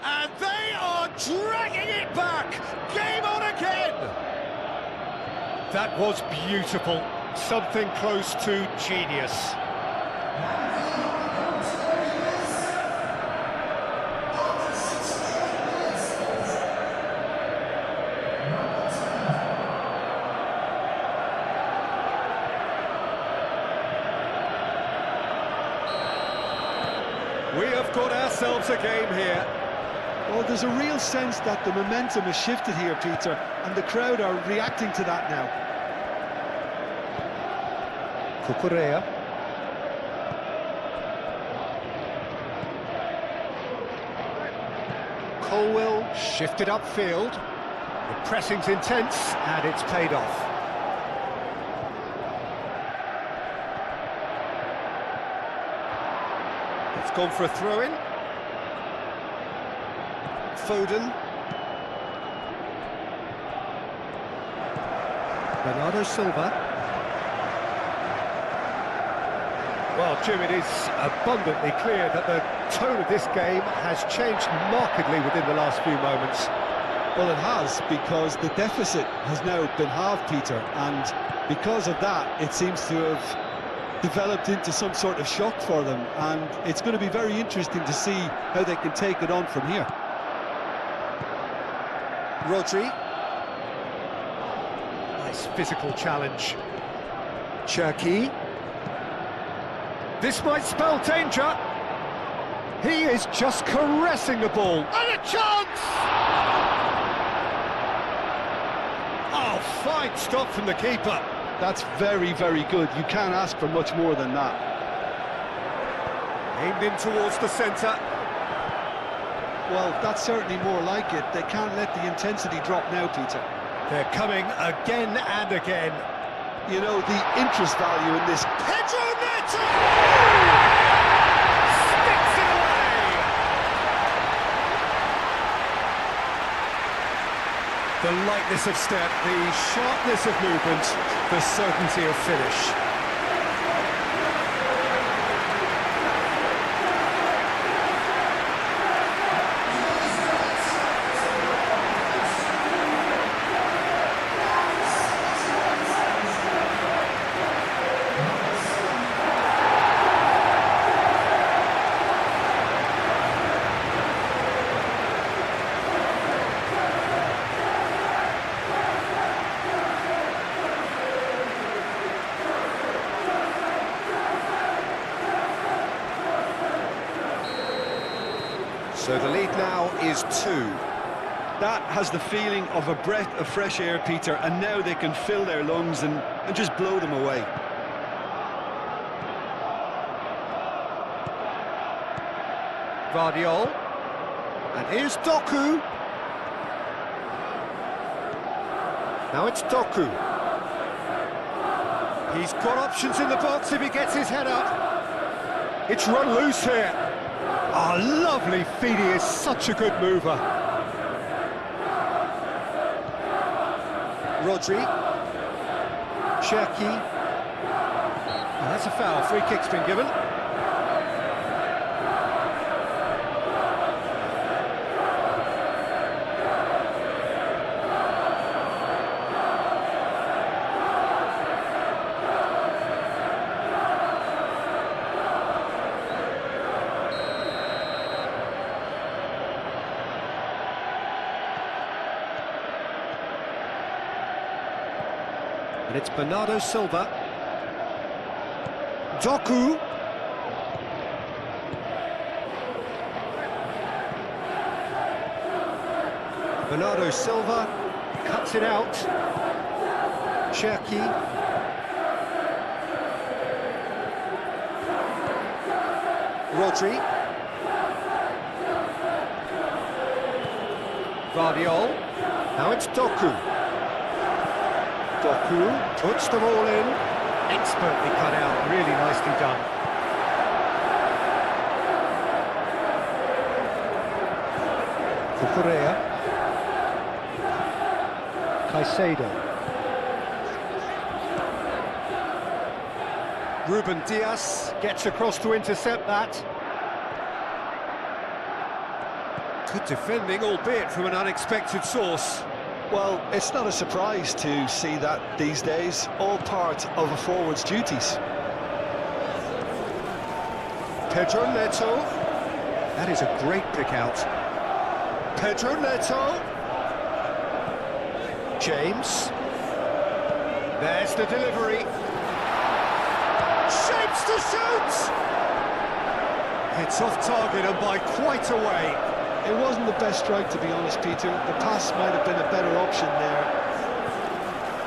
And they are dragging it back! Game on again! That was beautiful. Something close to genius. We have got ourselves a game here. Well, there's a real sense that the momentum has shifted here, Peter, and the crowd are reacting to that now. Cucurella. Colwell shifted upfield. The pressing's intense, and it's paid off. It's gone for a throw-in. Foden. Bernardo Silva. Well, Jim, it is abundantly clear that the tone of this game has changed markedly within the last few moments. Well, it has, because the deficit has now been halved, Peter, and because of that, it seems to have developed into some sort of shock for them, and it's going to be very interesting to see how they can take it on from here. Rodri. Nice physical challenge. Cherki. This might spell danger. He is just caressing the ball. And a chance! Oh, fine stop from the keeper. That's very, very good. You can't ask for much more than that. Aimed in towards the centre. Well, that's certainly more like it. They can't let the intensity drop now, Peter. They're coming again and again. You know, the interest value in this... Pedro Neto! Sticks it away! The lightness of step, the sharpness of movement, the certainty of finish. So the lead now is 2. That has the feeling of a breath of fresh air, Peter, and now they can fill their lungs and just blow them away. Vardiol. And here's Doku. Now it's Doku. He's got options in the box if he gets his head up. It's run loose here. Oh, lovely feed, he is such a good mover. Rodri. Cherki. Oh, that's a foul, free kick's been given. And it's Bernardo Silva. Doku. Bernardo Silva cuts it out. Cherki. Rodri. Vardiol. Now it's Doku. Doku puts them all in. Expertly cut out, really nicely done. Cucurella. Caicedo. Ruben Dias gets across to intercept that. Good defending, albeit from an unexpected source. Well, it's not a surprise to see that these days, all part of a forward's duties. Pedro Neto. That is a great pick out. Pedro Neto. James. There's the delivery. Shapes to shoot! It's off target and by quite a way. It wasn't the best strike, to be honest, Peter. The pass might have been a better option there.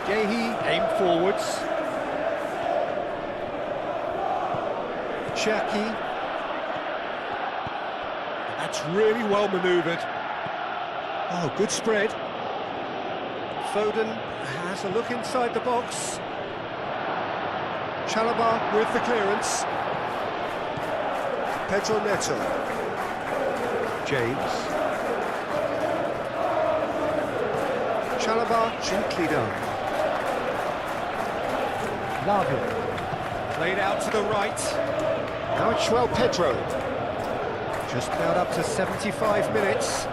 Gehi aimed forwards. Cherki. That's really well manoeuvred. Oh, good spread. Foden has a look inside the box. Chalobah with the clearance. Pedro Neto. James. Chalobah gently done. Lavia. Played out to the right. Now it's João Pedro. Just about up to 75 minutes.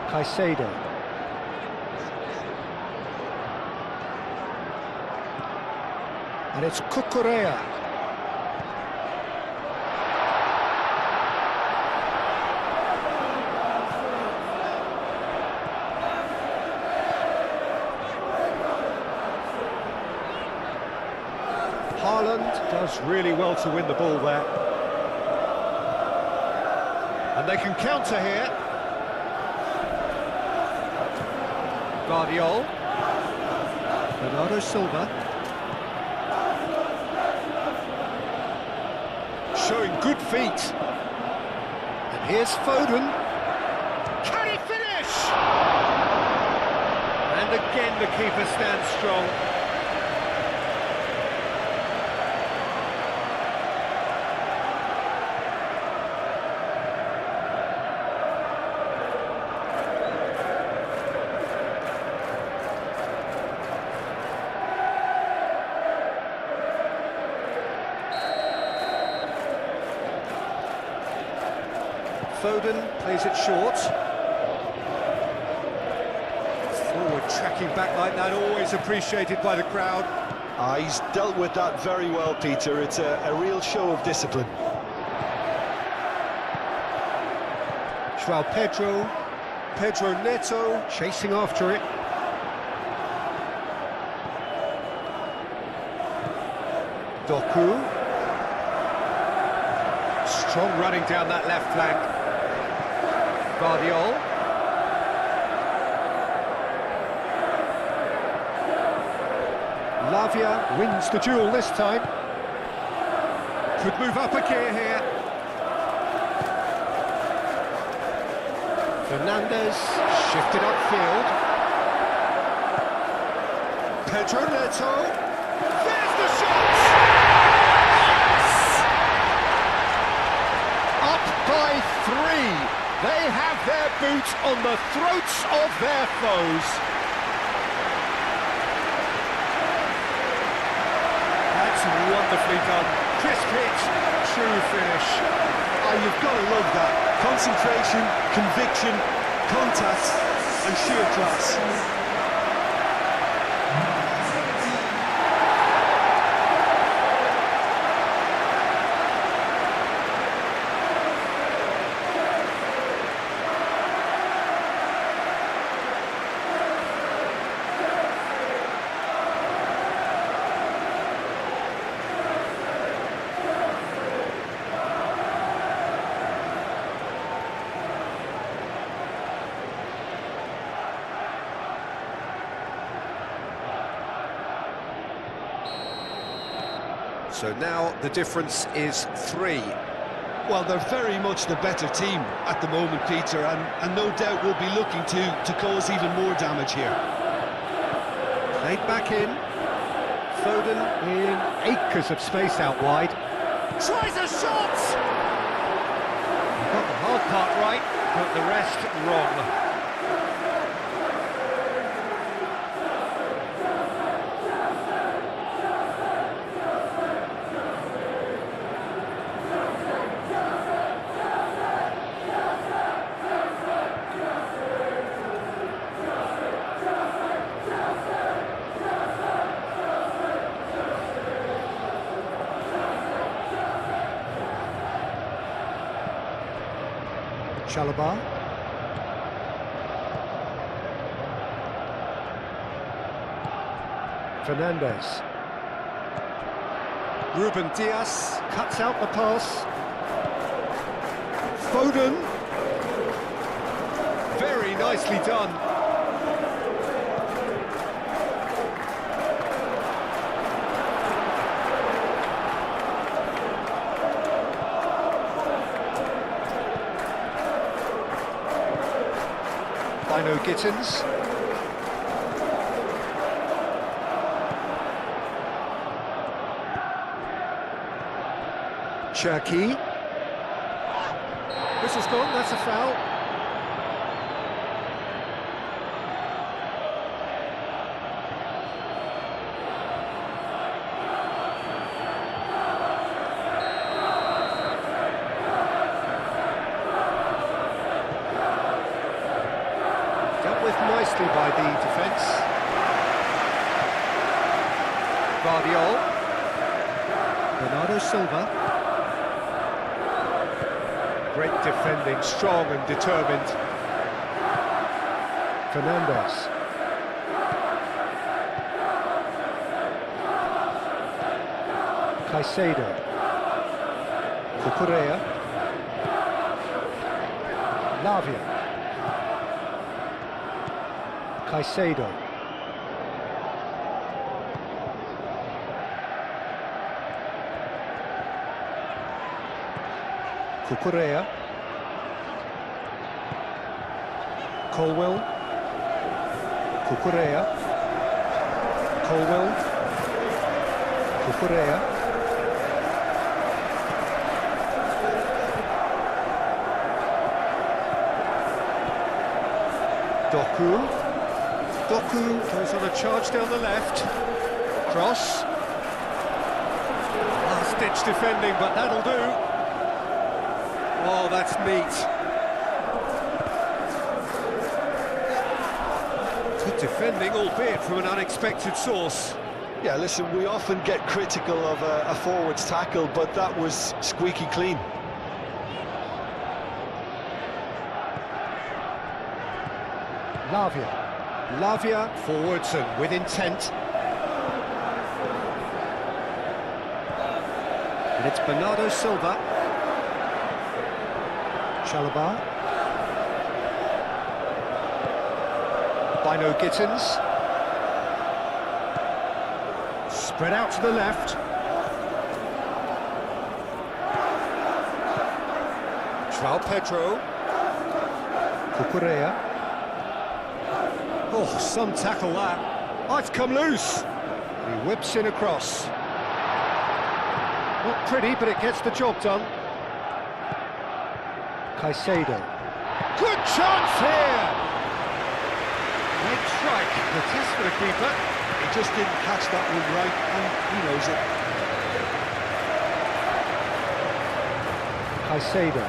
Caicedo. And it's Cucurella. Haaland does really well to win the ball there. And they can counter here. Vardiol. Bernardo Silva. Showing good feet. And here's Foden. Can he finish? And again the keeper stands strong. Foden plays it short. Forward tracking back like that, always appreciated by the crowd. He's dealt with that very well, Peter. It's a real show of discipline. João Pedro Neto chasing after it. Doku. Strong running down that left flank. Guardiol. Lavia wins the duel this time. Could move up a gear here. Fernandes shifted upfield. Pedro Neto. There's the shot! Yes! Up by 3. They have their boot on the throats of their foes. That's wonderfully done. Crisp hit, true finish. Oh, you've got to love that. Concentration, conviction, contact and sheer class. So now the difference is 3. Well, they're very much the better team at the moment, Peter, and no doubt will be looking to cause even more damage here. Played back in. Foden in acres of space out wide. Tries a shot! Got the hard part right, but the rest wrong. Chalobah. Fernandes. Ruben Dias cuts out the pass. Foden. Very nicely done. Dino Gittins. Cherki. Whistle's gone, that's a foul. Nicely by the defence. Guardiol. Bernardo Silva. Great defending, strong and determined. Fernandes. Caicedo. Cucurella. Lavia. Caicedo. Cucurella. Colwell. Cucurella. Colwell. Cucurella. Doku goes on a charge down the left. Cross. Last-ditch defending, but that'll do. Oh, that's neat. Good defending, albeit from an unexpected source. Yeah, listen, we often get critical of a forward's tackle, but that was squeaky clean. Lavia forwards and with intent. And it's Bernardo Silva. Chalobah. Bino Gittins. Spread out to the left. João Pedro. Cucurella. Oh, some tackle that. Oh, it's come loose. He whips in across. Not pretty, but it gets the job done. Caicedo. Good chance here! Leg strike. The test for the keeper. He just didn't catch that one right, and he knows it. Caicedo.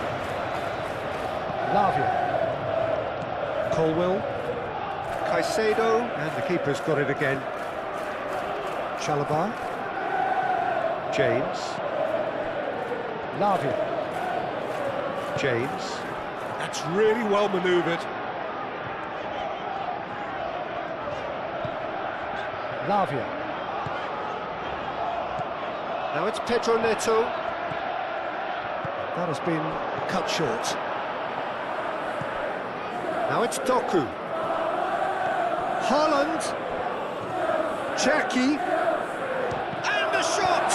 Lavia. Colwell. Caicedo, and the keeper's got it again. Chalobah. James. Lavia. James. That's really well manoeuvred. Lavia. Now it's Pedro Neto. That has been cut short. Now it's Doku. Holland. Cherki. And the shot!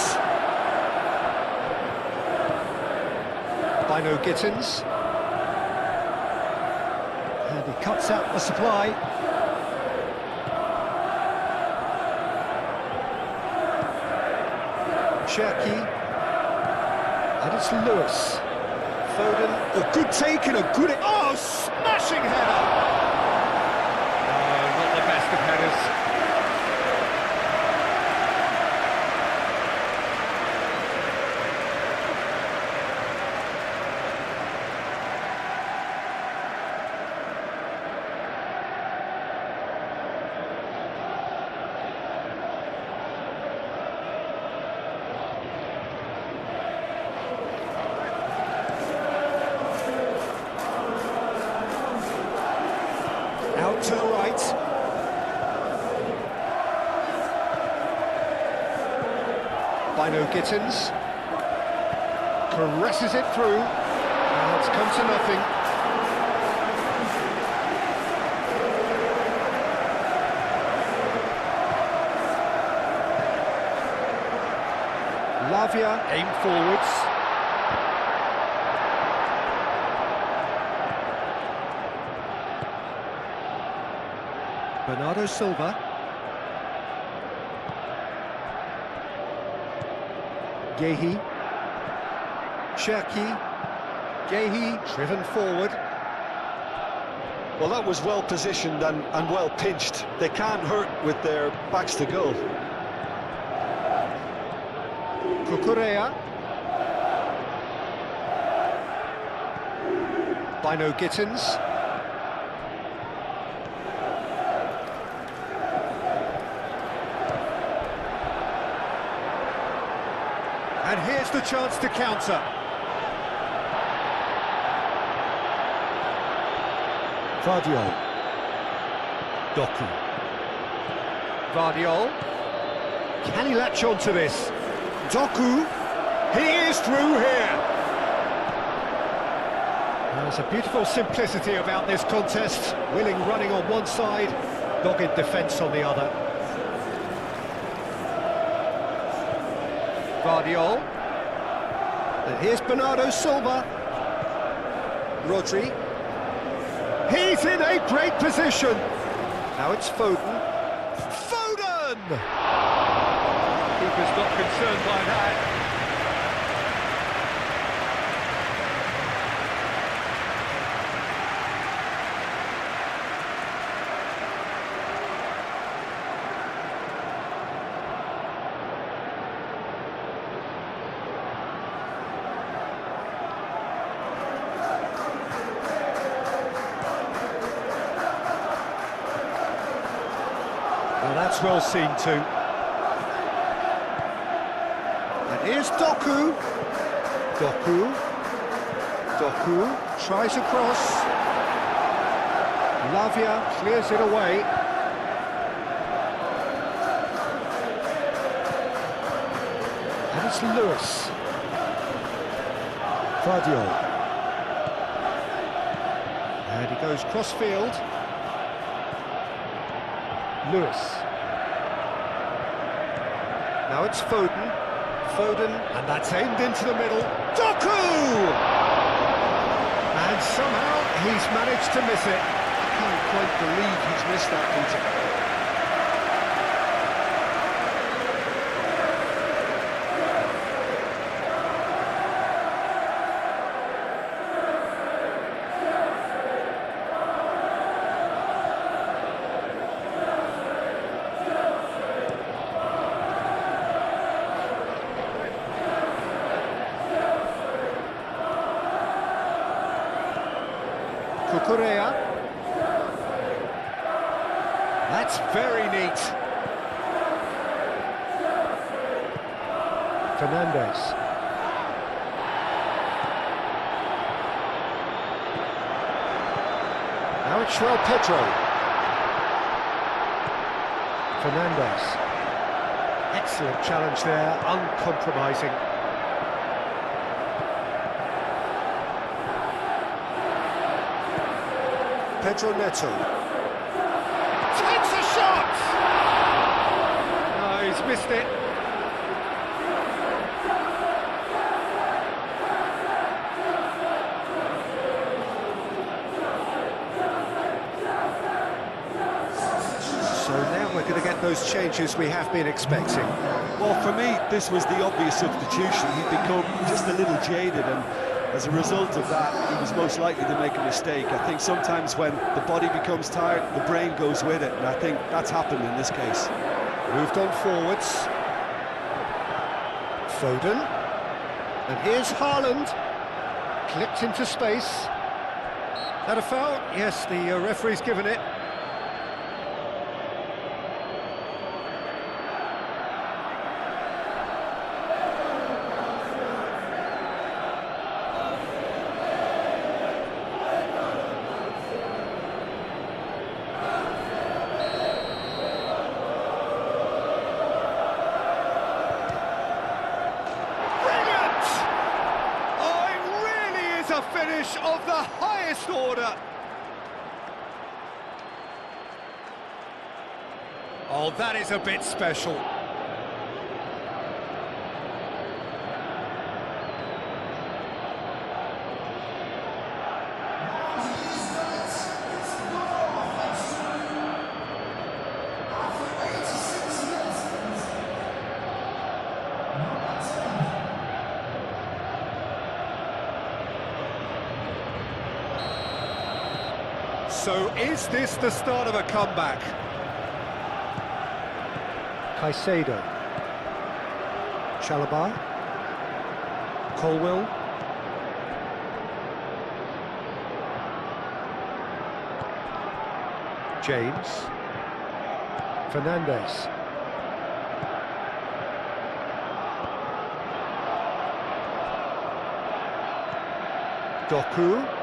Bino Gittins. And he cuts out the supply. Cherki. And it's Lewis. Foden. Oh, good take and a good... Oh, smashing header! Not the best of headers. Out to the right. Bino Gittins. Caresses it through. And it's come to nothing. Lavia aim forwards. Bernardo Silva. Gehi. Cherki. Gehi driven forward. Well, that was well positioned and well pinched. They can't hurt with their backs to goal. Cucurella. Bino Gittins. And here's the chance to counter. Vardiol. Doku. Vardiol. Can he latch on to this? Doku. He is through here. There's a beautiful simplicity about this contest. Willing running on one side, dogged defence on the other. Vardiol. And here's Bernardo Silva. Rodri. He's in a great position. Now it's Foden. Foden! Keeper's not concerned by that. Well, that's well seen too. And here's Doku. Doku tries a cross. Lavia clears it away. And it's Lewis. Vardiol. And he goes cross-field. Lewis. Now it's Foden. And that's aimed into the middle. Doku! And somehow he's managed to miss it. I can't quite believe he's missed that, Peter. Cucurella. That's very neat. Fernandes. Now it's João Pedro. Fernandes. Excellent challenge there, uncompromising. Pedro Neto takes a shot! No, he's missed it. So now we're going to get those changes we have been expecting. Well, for me, this was the obvious substitution. He'd become just a little jaded, and as a result of that, he was most likely to make a mistake. I think sometimes when the body becomes tired, the brain goes with it, and I think that's happened in this case. Moved on forwards. Foden. And here's Haaland. Clipped into space. That a foul? Yes, the referee's given it. A finish of the highest order. Oh, that is a bit special. So is this the start of a comeback? Caicedo. Chalobah. Colwill. James. Fernandes. Doku.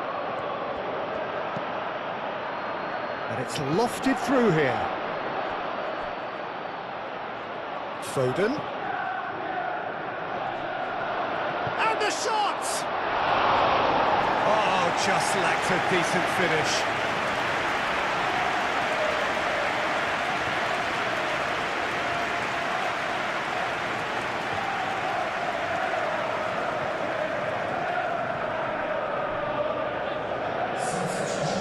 And it's lofted through here. Foden. And the shot! Oh, just lacked a decent finish.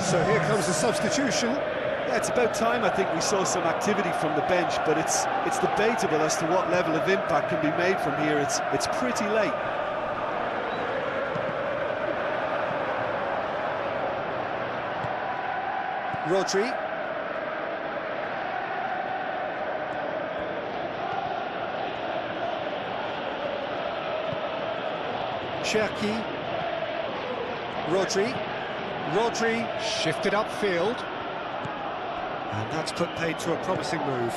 So here comes the substitution. Yeah, it's about time I think we saw some activity from the bench, but it's debatable as to what level of impact can be made from here. It's pretty late. Rodri. Cherki. Rodri shifted upfield. And that's put paid to a promising move.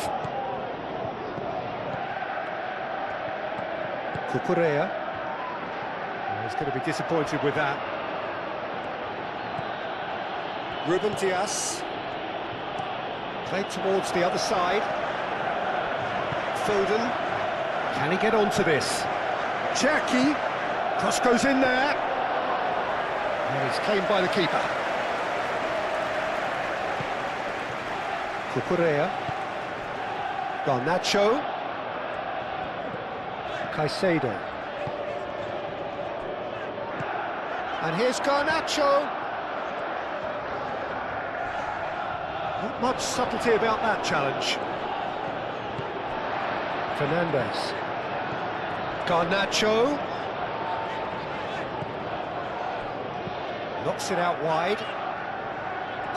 Cucurella. He's going to be disappointed with that. Ruben Dias. Played towards the other side. Foden. Can he get onto this? Cherki. Cross goes in there. And he's claimed by the keeper. Cucurella. Garnacho. Caicedo. And here's Garnacho. Not much subtlety about that challenge. Fernandes. Garnacho. Knocks it out wide.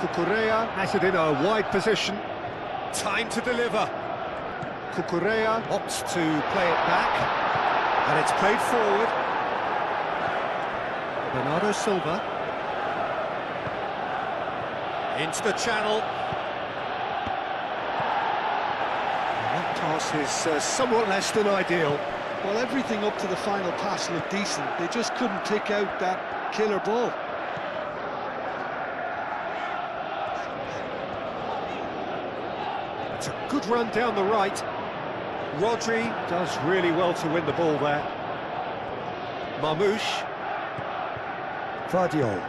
Cucurella has it in a wide position. Time to deliver. Cucurella opts to play it back. And it's played forward. Bernardo Silva. Into the channel. That pass is somewhat less than ideal. Well, everything up to the final pass looked decent. They just couldn't pick out that killer ball. It's a good run down the right. Rodri does really well to win the ball there. Marmoush. Vardiol.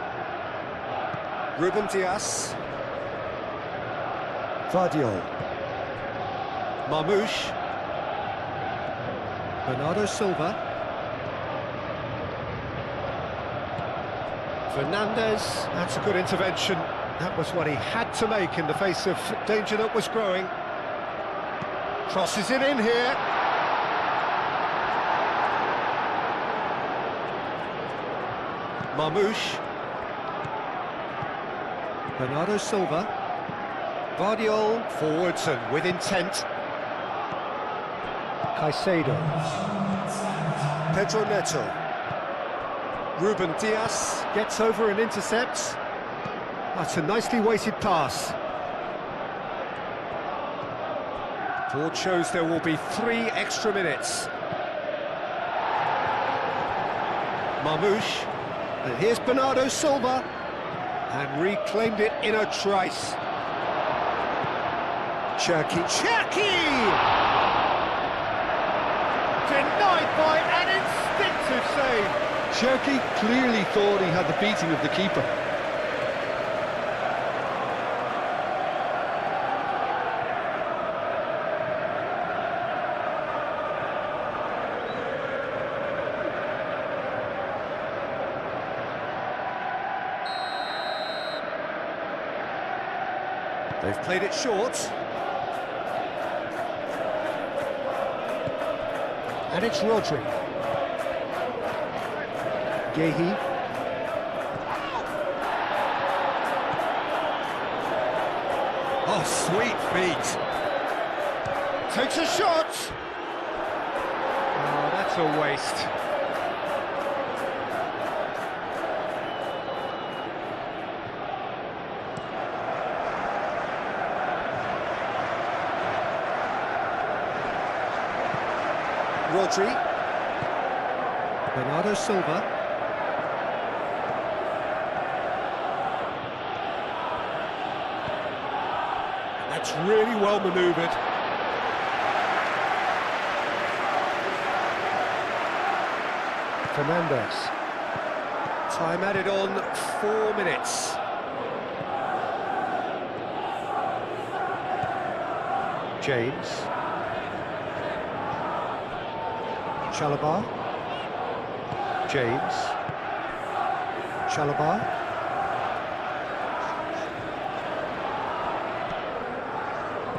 Ruben Dias. Vardiol. Marmoush. Bernardo Silva. Fernandes. That's a good intervention. That was what he had to make in the face of danger that was growing. Crosses it in here. Marmoush. Bernardo Silva. Vardiol forwards and with intent. Caicedo. Pedro Neto. Ruben Dias gets over and intercepts. That's a nicely weighted pass. Board shows there will be 3 extra minutes. Marmoush. And here's Bernardo Silva. And reclaimed it in a trice. Cherki. Denied by an instinctive save. Cherki clearly thought he had the beating of the keeper. They've played it short. And it's Rodri. Gehi. Oh, sweet feet. Takes a shot. Oh, that's a waste. Rodri. Bernardo Silva. That's really well manoeuvred. Fernandes. Time added on 4 minutes. James. Chalobah. James. Chalobah.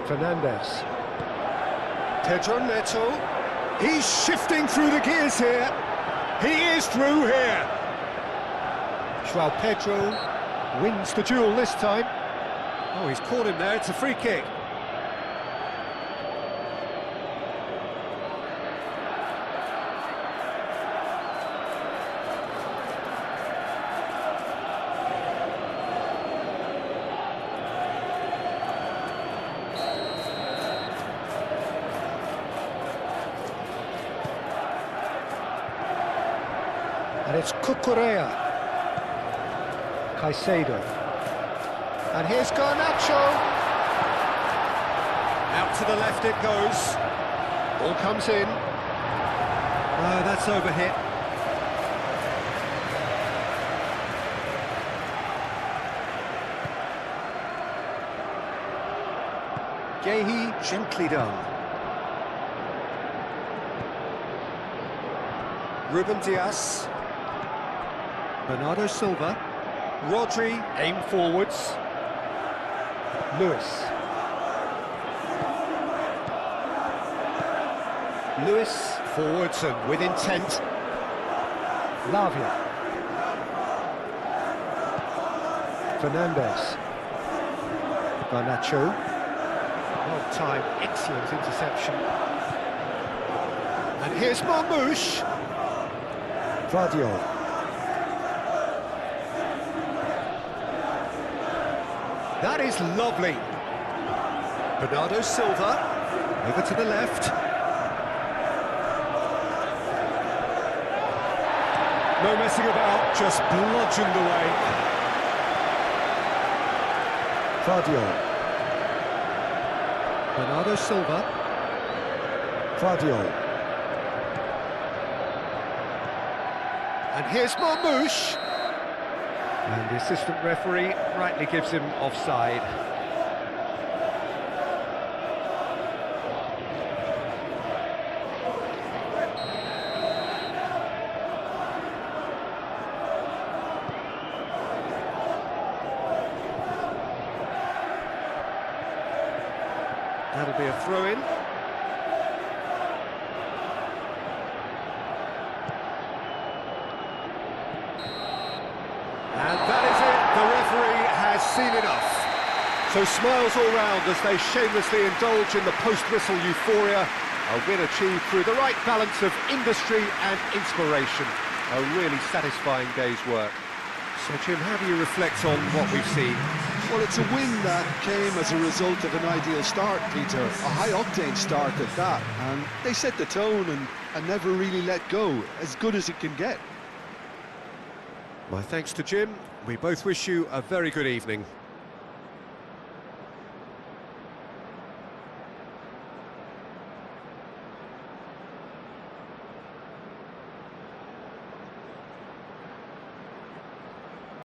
Fernandez. Pedro Neto. He's shifting through the gears here. He is through here. João Pedro wins the duel this time. Oh, he's caught him there. It's a free kick. And it's Cucurella. Caicedo. And here's Garnacho. Out to the left it goes. Ball comes in. Oh, that's overhit. Gehi gently done. Ruben Dias. Bernardo Silva. Rodri, aim forwards. Lewis. Lewis, forwards and with intent. Lavia. Fernandez. Garnacho. Well timed, excellent interception. And here's Marmoush. Vardiol. That is lovely. Bernardo Silva, over to the left. No messing about, just bludgeoned away. Vardiol. Bernardo Silva. Vardiol. And here's Marmoush. And the assistant referee rightly gives him offside. That'll be a throw-in. And that is it, the referee has seen enough. So smiles all round as they shamelessly indulge in the post-whistle euphoria. A win achieved through the right balance of industry and inspiration. A really satisfying day's work. So Jim, how do you reflect on what we've seen? Well, it's a win that came as a result of an ideal start, Peter. A high-octane start at that. And they set the tone and never really let go, as good as it can get. My thanks to Jim. We both wish you a very good evening.